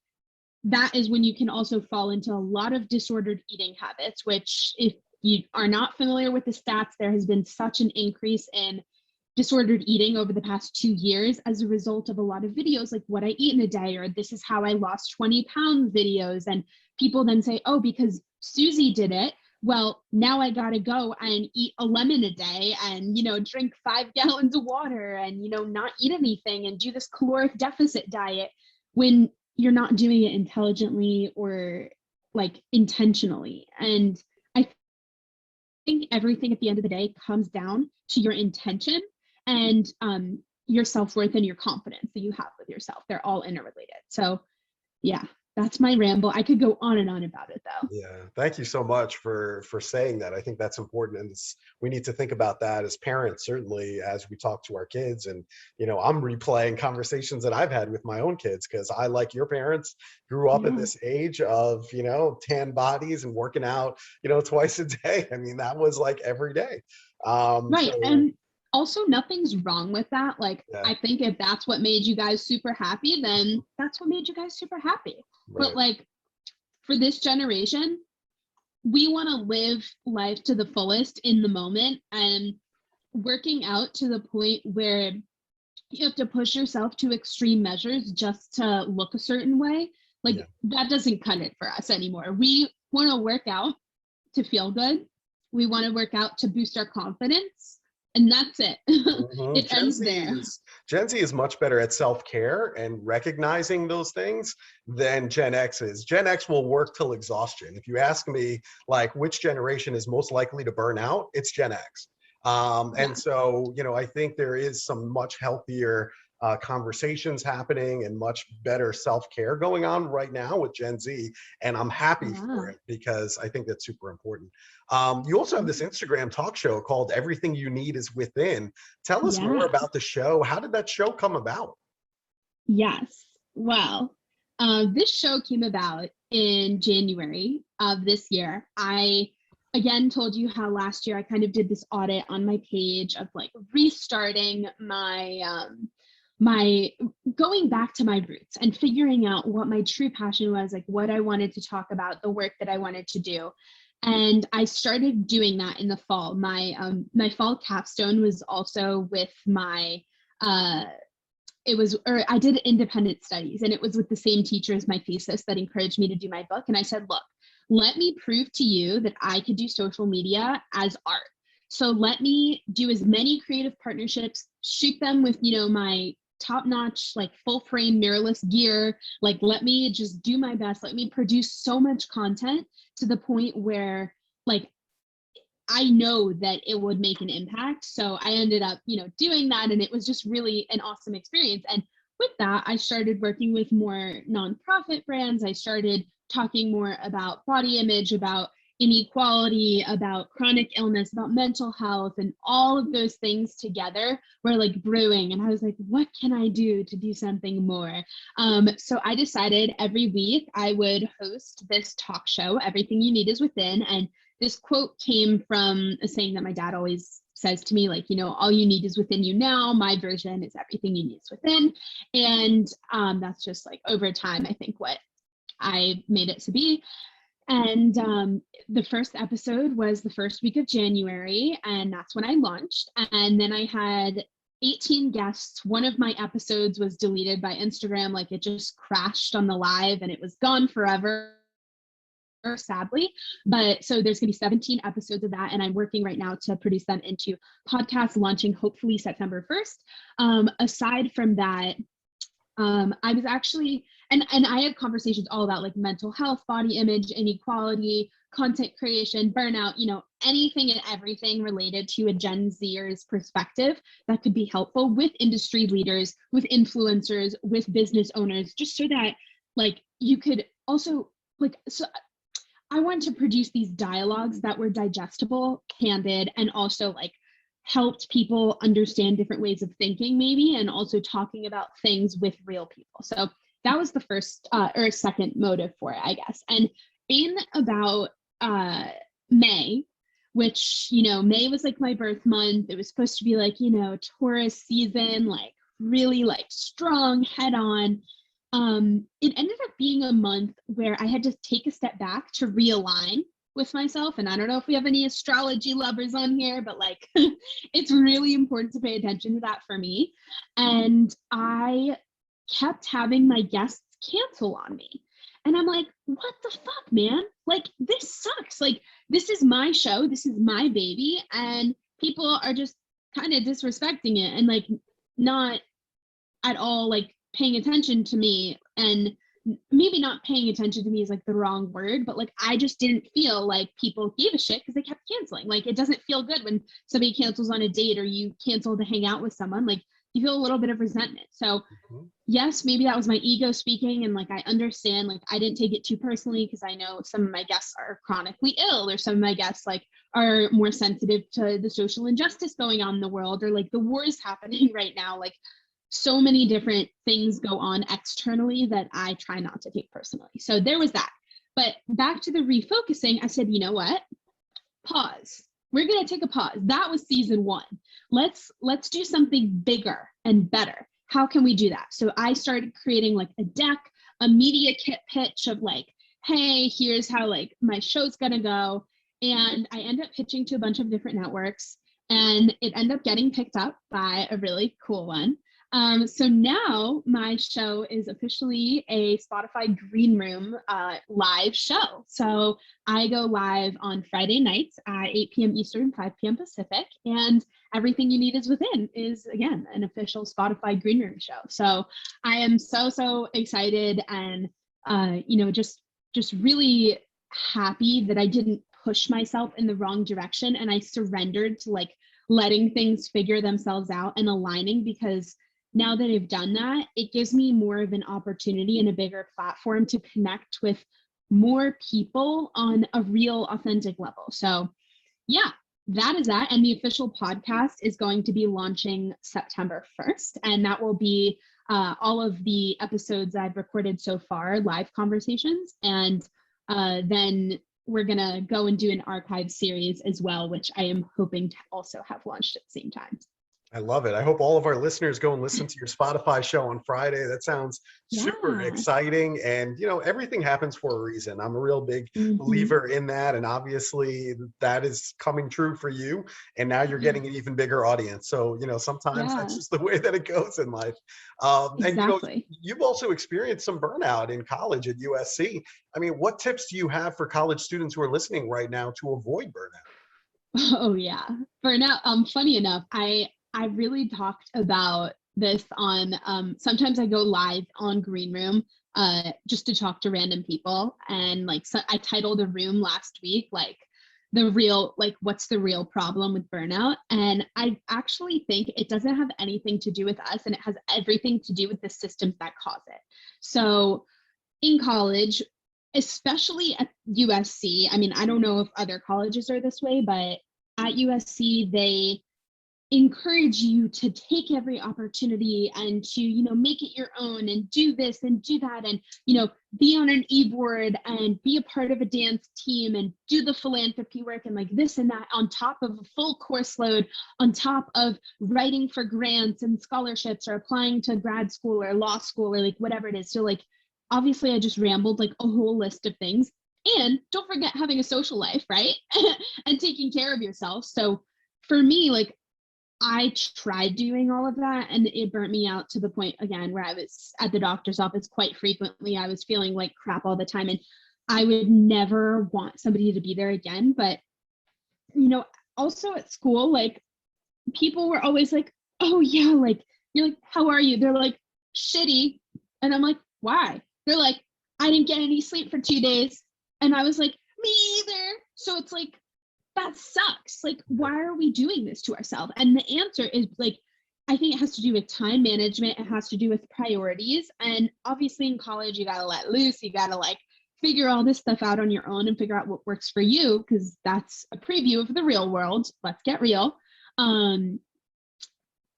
that is when you can also fall into a lot of disordered eating habits, which, if you are not familiar with the stats, there has been such an increase in disordered eating over the past 2 years as a result of a lot of videos like what I eat in a day, or this is how I lost 20 pounds videos. And people then say, oh, because Susie did it, well, now I gotta go and eat a lemon a day, and drink 5 gallons of water, and not eat anything, and do this caloric deficit diet, when you're not doing it intelligently or like intentionally. And I think everything at the end of the day comes down to your intention, and your self-worth and your confidence that you have with yourself. They're all interrelated. So yeah, that's my ramble. I could go on and on about it though. Yeah, thank you so much for saying that. I think that's important, and we need to think about that as parents, certainly as we talk to our kids. And I'm replaying conversations that I've had with my own kids, because I, like your parents, grew up in Yeah. this age of tan bodies and working out twice a day. I mean, that was like every day. Right. So And also, nothing's wrong with that. Like, yeah, I think if that's what made you guys super happy, then that's what made you guys super happy. But right. like, for this generation, we want to live life to the fullest in the moment, and working out to the point where you have to push yourself to extreme measures just to look a certain way. Like, Yeah. that doesn't cut it for us anymore. We want to work out to feel good. We want to work out to boost our confidence. And that's it. Mhm. It ends there. Gen Z is much better at self-care and recognizing those things than Gen X is. Gen X will work till exhaustion. If you ask me, like, which generation is most likely to burn out, it's Gen X. And Yeah. so, I think there is some much healthier conversations happening and much better self-care going on right now with Gen Z. And I'm happy for Yeah. it, because I think that's super important. You also have this Instagram talk show called Everything You Need Is Within. Tell us more Yeah. about the show. How did that show come about? Yes. Well, this show came about in January of this year. I again told you how last year I kind of did this audit on my page of like restarting my going back to my roots and figuring out what my true passion was, like what I wanted to talk about, the work that I wanted to do. And I started doing that in the fall. My fall capstone was also with my uh or I did independent studies, and it was with the same teacher as my thesis that encouraged me to do my book. And I said, look, let me prove to you that I could do social media as art. So let me do as many creative partnerships, shoot them with, my top notch, like full frame mirrorless gear. Like, let me just do my best. Let me produce so much content to the point where, like, I know that it would make an impact. So I ended up, doing that. And it was just really an awesome experience. And with that, I started working with more nonprofit brands. I started talking more about body image, about inequality, about chronic illness, about mental health, and all of those things together were like brewing. And I was like, what can I do to do something more? So I decided every week I would host this talk show, Everything You Need Is Within. And this quote came from a saying that my dad always says to me, like, all you need is within you now. My version is everything you need is within. And that's just like over time, I think what I made it to be. And the first episode was the first week of January, and that's when I launched. And then I had 18 guests. One of my episodes was deleted by Instagram, like it just crashed on the live and it was gone forever, sadly. But so there's going to be 17 episodes of that, and I'm working right now to produce them into podcasts, launching hopefully September 1st. Aside from that, I was actually, and I had conversations all about like mental health, body image, inequality, content creation, burnout, anything and everything related to a Gen Zer's perspective that could be helpful with industry leaders, with influencers, with business owners, just so that like you could also like, so I wanted to produce these dialogues that were digestible, candid, and also like helped people understand different ways of thinking maybe, and also talking about things with real people. So that was the first or second motive for it, I guess. And in about May, which, you know, May was like my birth month. It was supposed to be like, you know, Taurus season, like really like strong, head on. It ended up being a month where I had to take a step back to realign with myself. And I don't know if we have any astrology lovers on here, but like it's really important to pay attention to that for me. And I kept having my guests cancel on me. And I'm like, what the fuck, man? Like, this sucks. Like, this is my show. This is my baby. And people are just kind of disrespecting it and like not at all like paying attention to me. And maybe not paying attention to me is like the wrong word, but like I just didn't feel like people gave a shit because they kept canceling. Like, it doesn't feel good when somebody cancels on a date or you cancel to hang out with someone. Like, you feel a little bit of resentment. So yes, maybe that was my ego speaking, and like I understand, like I didn't take it too personally because I know some of my guests are chronically ill, or some of my guests like are more sensitive to the social injustice going on in the world, or like the wars happening right now. Like, so many different things go on externally that I try not to take personally. So there was that. But back to the refocusing, I said, you know what? Pause. We're going to take a pause. That was season 1. Let's do something bigger and better. How can we do that? So I started creating like a deck, a media kit pitch of like, hey, here's how like my show's going to go. And I end up pitching to a bunch of different networks, and it ended up getting picked up by a really cool one. So now my show is officially a Spotify Green Room live show. So I go live on Friday nights at 8 p.m. Eastern, 5 p.m. Pacific, and everything you need is within is, again, an official Spotify Green Room show. So I am so excited, and you know, just really happy that I didn't push myself in the wrong direction, and I surrendered to like letting things figure themselves out and aligning, because now that I've done that, it gives me more of an opportunity and a bigger platform to connect with more people on a real, authentic level. So yeah, that is that. And the official podcast is going to be launching September 1st. And that will be all of the episodes I've recorded so far, live conversations. And then we're going to go and do an archive series as well, which I am hoping to also have launched at the same time. I love it. I hope all of our listeners go and listen to your Spotify show on Friday. That sounds super exciting. And, you know, everything happens for a reason. I'm a real big believer in that. And obviously that is coming true for you. And now you're getting an even bigger audience. So, you know, sometimes that's just the way that it goes in life. And, you know, you've also experienced some burnout in college at USC. I mean, what tips do you have for college students who are listening right now to avoid burnout? Oh, yeah. Burnout. Funny enough, I really talked about this on, sometimes I go live on Green Room just to talk to random people. And like, so I titled a room last week, like what's the real problem with burnout? And I actually think it doesn't have anything to do with us, and it has everything to do with the systems that cause it. So in college, especially at USC, I mean, I don't know if other colleges are this way, but at USC, they encourage you to take every opportunity and to, you know, make it your own and do this and do that, and, you know, be on an e-board and be a part of a dance team and do the philanthropy work and like this and that, on top of a full course load, on top of writing for grants and scholarships or applying to grad school or law school or like whatever it is. So like, obviously I just rambled like a whole list of things. And don't forget having a social life, right? And taking care of yourself. So for me, like, I tried doing all of that, and it burnt me out to the point, again, where I was at the doctor's office quite frequently. I was feeling like crap all the time, and I would never want somebody to be there again. But, you know, also at school, like, people were always like, oh yeah, like, you're like, how are you? They're like, shitty. And I'm like, why? They're like, I didn't get any sleep for 2 days. And I was like, me either. So it's like, that sucks. Like, why are we doing this to ourselves? And the answer is like, I think it has to do with time management. It has to do with priorities. And obviously in college, you got to let loose. You got to like figure all this stuff out on your own and figure out what works for you, because that's a preview of the real world. Let's get real. And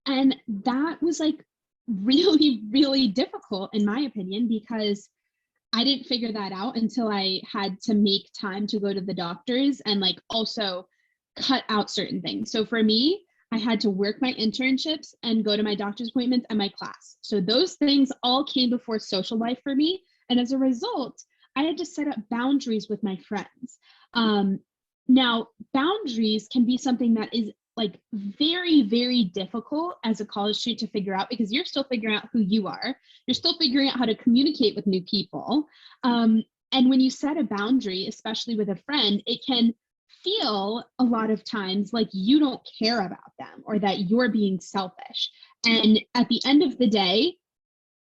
that was like really, really difficult in my opinion, because I didn't figure that out until I had to make time to go to the doctors and like also cut out certain things. So for me, I had to work my internships and go to my doctor's appointments and my class. So those things all came before social life for me. And as a result, I had to set up boundaries with my friends. Now, boundaries can be something that is like very, very difficult as a college student to figure out, because you're still figuring out who you are. You're still figuring out how to communicate with new people. And when you set a boundary, especially with a friend, it can feel a lot of times like you don't care about them or that you're being selfish. And at the end of the day,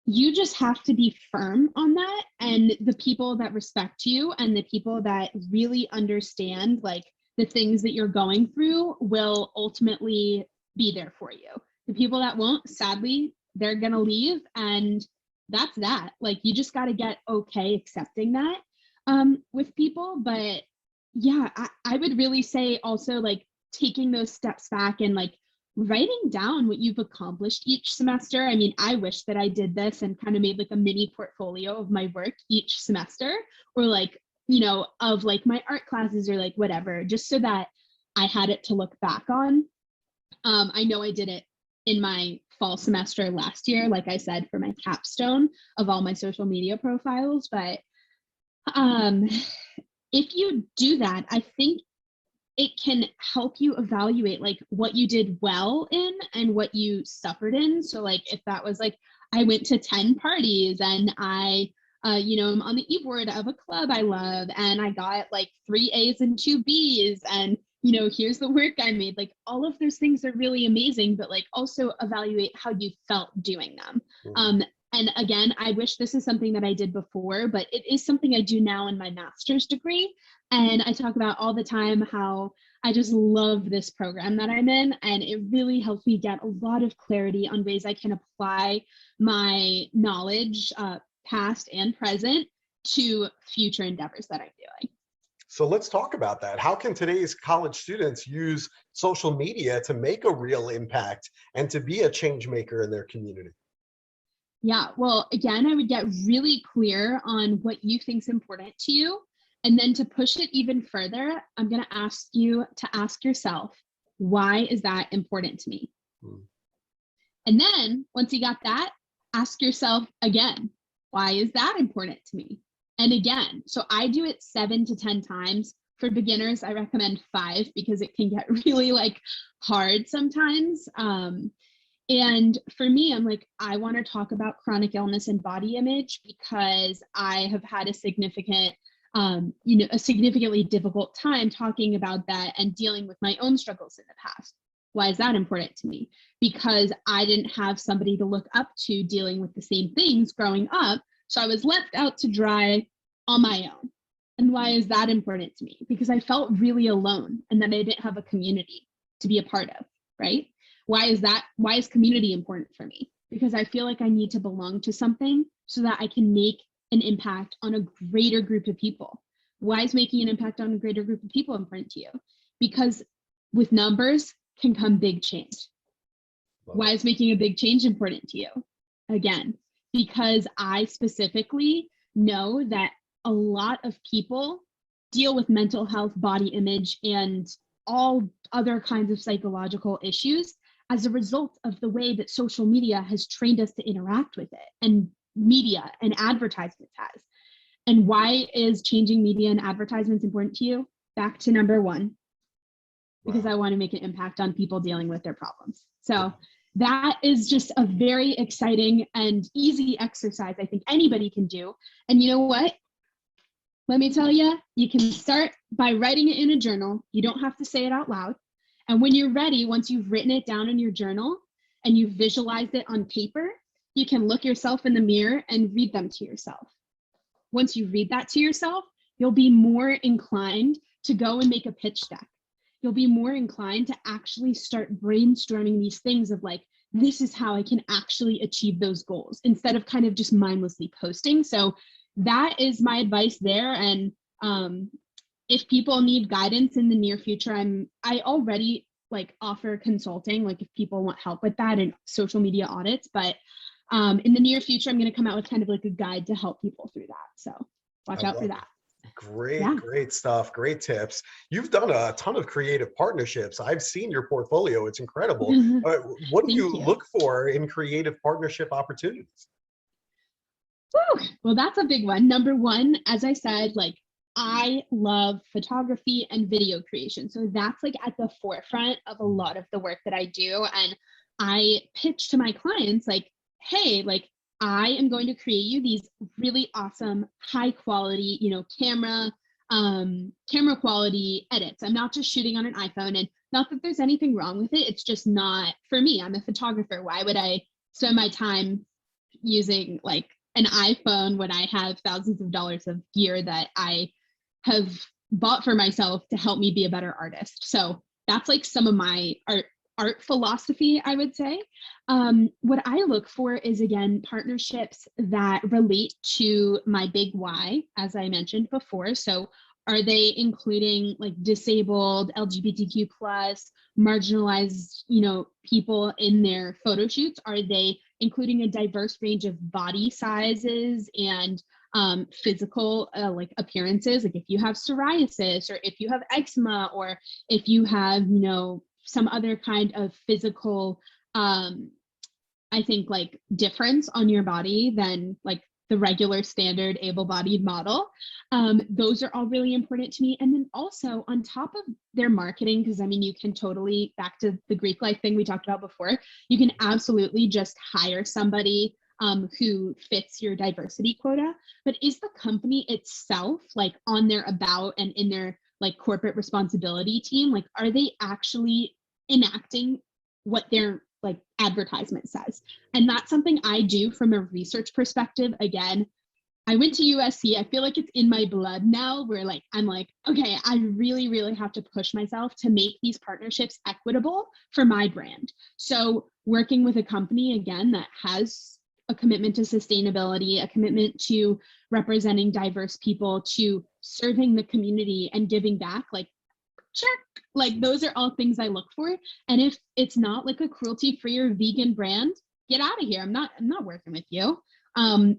you just have to be firm on that. And the people that respect you and the people that really understand like the things that you're going through will ultimately be there for you. The people that won't, sadly, they're gonna leave, and that's that. Like, you just got to get okay accepting that with people. But yeah, I would really say also like taking those steps back and like writing down what you've accomplished each semester. I mean, I wish that I did this and kind of made like a mini portfolio of my work each semester, or like, you know, of like my art classes or like whatever, just so that I had it to look back on. I know I did it in my fall semester last year, like I said, for my capstone of all my social media profiles. But if you do that, I think it can help you evaluate like what you did well in and what you suffered in. So like if that was like, I went to 10 parties and I, you know, I'm on the e-board of a club I love and I got like 3 A's and 2 B's and, you know, here's the work I made. Like all of those things are really amazing, but like also evaluate how you felt doing them. And again, I wish this is something that I did before, but it is something I do now in my master's degree. And I talk about all the time how I just love this program that I'm in. And it really helps me get a lot of clarity on ways I can apply my knowledge, past and present, to future endeavors that I'm doing. So let's talk about that. How can today's college students use social media to make a real impact and to be a change maker in their community? Yeah, well, again, I would get really clear on what you think is important to you. And then to push it even further, I'm going to ask you to ask yourself, why is that important to me? And then once you got that, ask yourself again, why is that important to me? And again, so I do it 7 to 10 times. For beginners, I recommend 5 because it can get really like hard sometimes. And for me, I'm like, I want to talk about chronic illness and body image because I have had a significant, you know, a significantly difficult time talking about that and dealing with my own struggles in the past. Why is that important to me? Because I didn't have somebody to look up to dealing with the same things growing up. So I was left out to dry on my own. And why is that important to me? Because I felt really alone and that I didn't have a community to be a part of, right? Why is that? Why is community important for me? Because I feel like I need to belong to something so that I can make an impact on a greater group of people. Why is making an impact on a greater group of people important to you? Because with numbers can come big change. Why is making a big change important to you? Again, because I specifically know that a lot of people deal with mental health, body image, and all other kinds of psychological issues as a result of the way that social media has trained us to interact with it, and media and advertisements has. And why is changing media and advertisements important to you? Back to number 1, because I want to make an impact on people dealing with their problems. So that is just a very exciting and easy exercise I think anybody can do. And you know what? Let me tell you, you can start by writing it in a journal. You don't have to say it out loud. And when you're ready, once you've written it down in your journal and you've visualized it on paper, you can look yourself in the mirror and read them to yourself. Once you read that to yourself, you'll be more inclined to go and make a pitch deck. you'll be more inclined to actually start brainstorming these things of like, this is how I can actually achieve those goals instead of kind of just mindlessly posting. So that is my advice there. And if people need guidance in the near future, I already like offer consulting, like if people want help with that and social media audits, but in the near future, I'm going to come out with kind of like a guide to help people through that. So watch out for that. Great, great stuff. Great tips. You've done a ton of creative partnerships. I've seen your portfolio. It's incredible. What do you look for in creative partnership opportunities? Whew. Well, that's a big one. Number one, as I said, like I love photography and video creation. So that's like at the forefront of a lot of the work that I do. And I pitch to my clients like, hey, like I am going to create you these really awesome, high quality, camera quality edits. I'm not just shooting on an iPhone, and not that there's anything wrong with it. It's just not for me. I'm a photographer. Why would I spend my time using like an iPhone when I have thousands of dollars of gear that I have bought for myself to help me be a better artist? So that's like some of my art philosophy, I would say. What I look for is, again, partnerships that relate to my big why, as I mentioned before. So are they including like disabled, LGBTQ plus, marginalized, people in their photo shoots? Are they including a diverse range of body sizes and physical like appearances? Like if you have psoriasis, or if you have eczema, or if you have, some other kind of physical, I think like difference on your body than like the regular standard able-bodied model. Those are all really important to me. And then also on top of their marketing, because I mean, you can totally, back to the Greek life thing we talked about before, you can absolutely just hire somebody who fits your diversity quota. But is the company itself like on their about and in their like corporate responsibility team, like are they actually enacting what their like advertisement says? And that's something I do from a research perspective. Again, I went to USC. I feel like it's in my blood now, where like I'm like, okay, I really, really have to push myself to make these partnerships equitable for my brand. So working with a company, again, that has a commitment to sustainability, a commitment to representing diverse people, to serving the community and giving back, like check, like those are all things I look for. And if it's not like a cruelty-free or vegan brand, get out of here. I'm not working with you.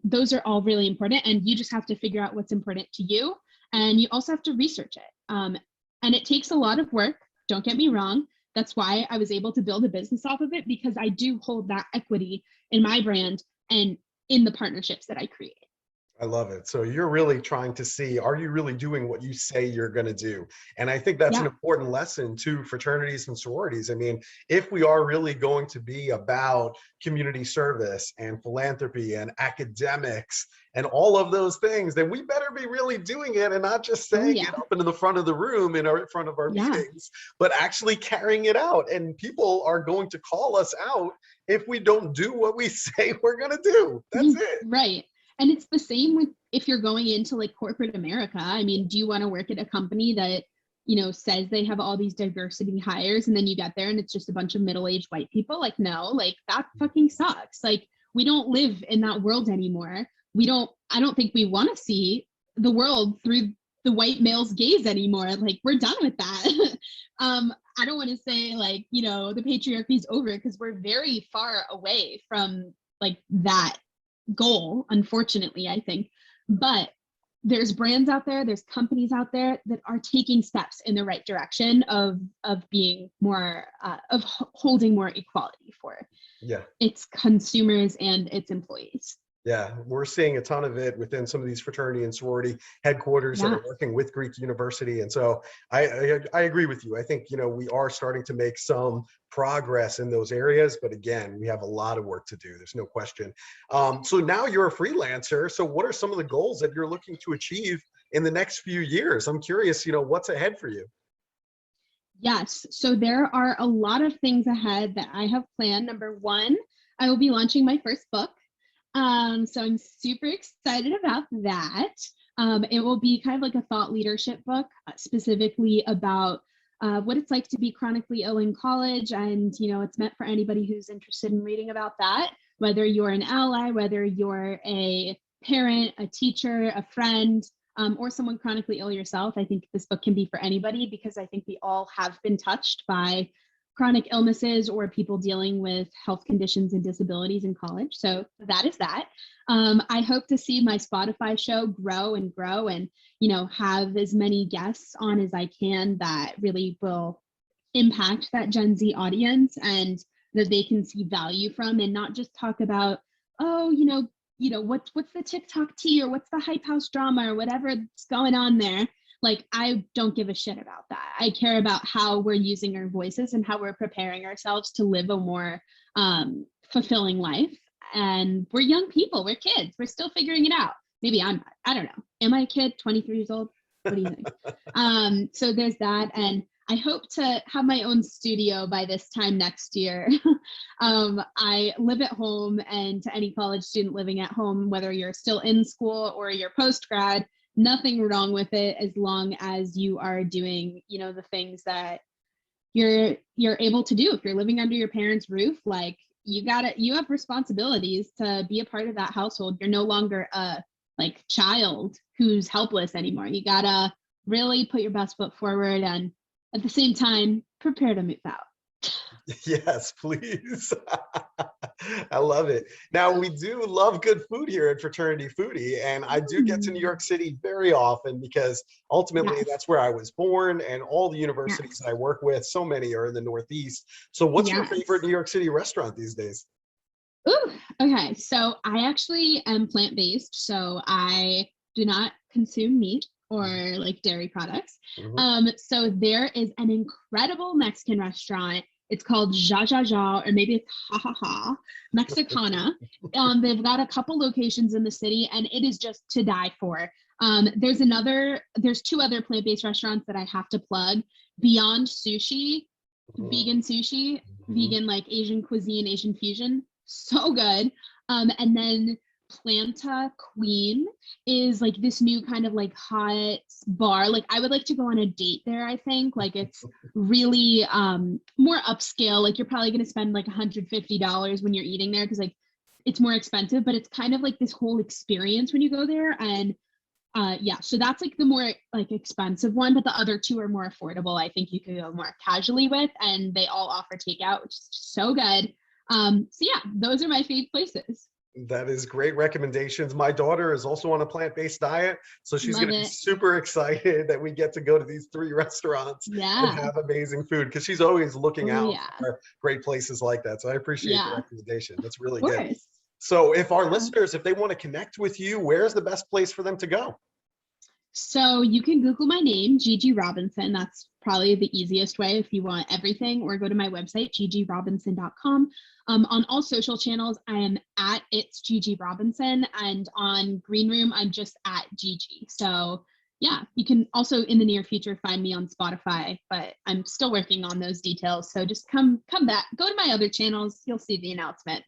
Those are all really important, and you just have to figure out what's important to you, and you also have to research it. And it takes a lot of work, don't get me wrong. That's why I was able to build a business off of it, because I do hold that equity in my brand and in the partnerships that I create. I love it. So you're really trying to see, are you really doing what you say you're going to do? And I think that's an important lesson to fraternities and sororities. I mean, if we are really going to be about community service and philanthropy and academics and all of those things, then we better be really doing it and not just saying it up into the front of the room in front of our meetings, but actually carrying it out. And people are going to call us out if we don't do what we say we're going to do. That's it. Right. And it's the same with if you're going into like corporate America. I mean, do you want to work at a company that, says they have all these diversity hires, and then you get there and it's just a bunch of middle-aged white people? Like, no, like that fucking sucks. Like, we don't live in that world anymore. I don't think we want to see the world through the white male's gaze anymore. Like, we're done with that. I don't want to say like, the patriarchy's over, because we're very far away from like that goal, unfortunately, I think. But there's brands out there, there's companies out there that are taking steps in the right direction of being more of holding more equality for its consumers and its employees. Yeah, we're seeing a ton of it within some of these fraternity and sorority headquarters that are working with Greek University. And so I agree with you. I think, we are starting to make some progress in those areas, but again, we have a lot of work to do. There's no question. So now you're a freelancer. So what are some of the goals that you're looking to achieve in the next few years? I'm curious, what's ahead for you? Yes. So there are a lot of things ahead that I have planned. Number one, I will be launching my first book. So I'm super excited about that. It will be kind of like a thought leadership book, specifically about what it's like to be chronically ill in college. And, it's meant for anybody who's interested in reading about that, whether you're an ally, whether you're a parent, a teacher, a friend, or someone chronically ill yourself. I think this book can be for anybody, because I think we all have been touched by chronic illnesses or people dealing with health conditions and disabilities in college. So that is that. I hope to see my Spotify show grow and grow, and, have as many guests on as I can that really will impact that Gen Z audience, and that they can see value from, and not just talk about, oh, what's the TikTok tea, or what's the hype house drama, or whatever's going on there. Like, I don't give a shit about that. I care about how we're using our voices and how we're preparing ourselves to live a more fulfilling life. And we're young people, we're kids, we're still figuring it out. Maybe I'm not, I don't know. Am I a kid, 23 years old? What do you think? So there's that. And I hope to have my own studio by this time next year. I live at home, and to any college student living at home, whether you're still in school or you're post-grad, nothing wrong with it, as long as you are doing, the things that you're able to do. If you're living under your parents' roof, like, you have responsibilities to be a part of that household. You're no longer a child who's helpless anymore. You gotta really put your best foot forward, and at the same time, prepare to move out. Yes, please. I love it. Now, we do love good food here at Fraternity Foodie, and I do get to New York City very often, because ultimately that's where I was born, and all the universities I work with, so many are in the Northeast. So what's your favorite New York City restaurant these days? Ooh, okay. So I actually am plant-based, so I do not consume meat or dairy products. So there is an incredible Mexican restaurant. It's called Ja Ja Ja, or maybe it's Ha Ha Ha Mexicana. They've got a couple locations in the city, and it is just to die for. There's two other plant-based restaurants that I have to plug. Beyond Sushi, vegan sushi, vegan Asian cuisine, Asian fusion, so good. And then Planta Queen is this new kind of hot bar. I would like to go on a date there. I think it's really more upscale. You're probably going to spend $150 when you're eating there, because it's more expensive, but it's kind of this whole experience when you go there. And so that's the more expensive one, but the other two are more affordable. I think you could go more casually with, and they all offer takeout, which is just so good. So yeah, those are my favorite places. That is great recommendations. My daughter is also on a plant-based diet, so she's going to be super excited that we get to go to these three restaurants and have amazing food, because she's always looking out for great places like that. So I appreciate the recommendation. That's really good. So if our listeners, if they want to connect with you, where's the best place for them to go? So you can Google my name, Gigi Robinson. That's probably the easiest way if you want everything, or go to my website, gigirobinson.com. On all social channels, I am at It's Gigi Robinson, and on Green Room, I'm just at Gigi. So yeah, you can also in the near future find me on Spotify, but I'm still working on those details. So just come back, go to my other channels, you'll see the announcement.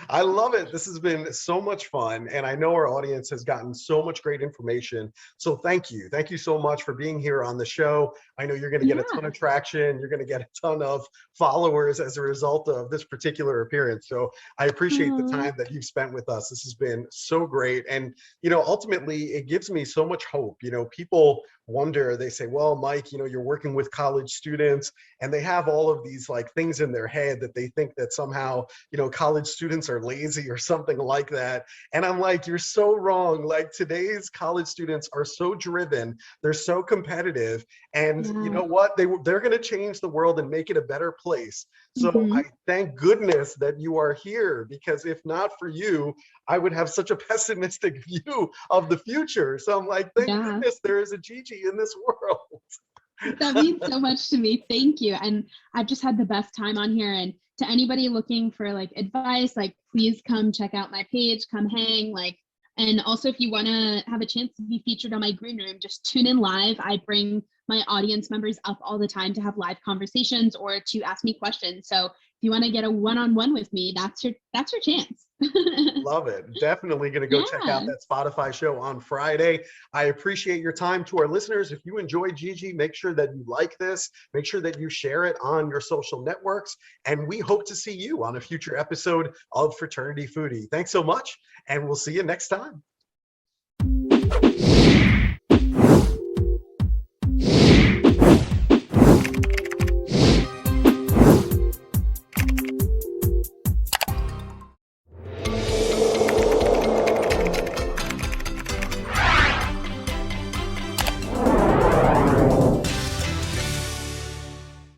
I love it. This has been so much fun, and I know our audience has gotten so much great information. So thank you. Thank you so much for being here on the show. I know you're going to get a ton of traction. You're going to get a ton of followers as a result of this particular appearance. So I appreciate the time that you've spent with us. This has been so great. And, ultimately it gives me so much hope. People wonder, they say, well, Mike, you're working with college students, and they have all of these things in their head that they think that somehow, college students are lazy or something like that. And I'm like, you're so wrong. Today's college students are so driven. They're so competitive. And you know what? They're going to change the world and make it a better place. So I thank goodness that you are here, because if not for you, I would have such a pessimistic view of the future. So I'm like, thank goodness there is a Gigi in this world. That means so much to me. Thank you. And I've just had the best time on here. And to anybody looking for advice, please come check out my page, come hang, and also if you want to have a chance to be featured on my Green Room, just tune in live. I bring my audience members up all the time to have live conversations or to ask me questions. So you want to get a one-on-one with me, that's your chance. Love it. Definitely going to go check out Yeah. that Spotify show on Friday. I appreciate your time. To our listeners, if you enjoyed Gigi, make sure that you like this, make sure that you share it on your social networks, and we hope to see you on a future episode of Fraternity Foodie. Thanks so much, and we'll see you next time.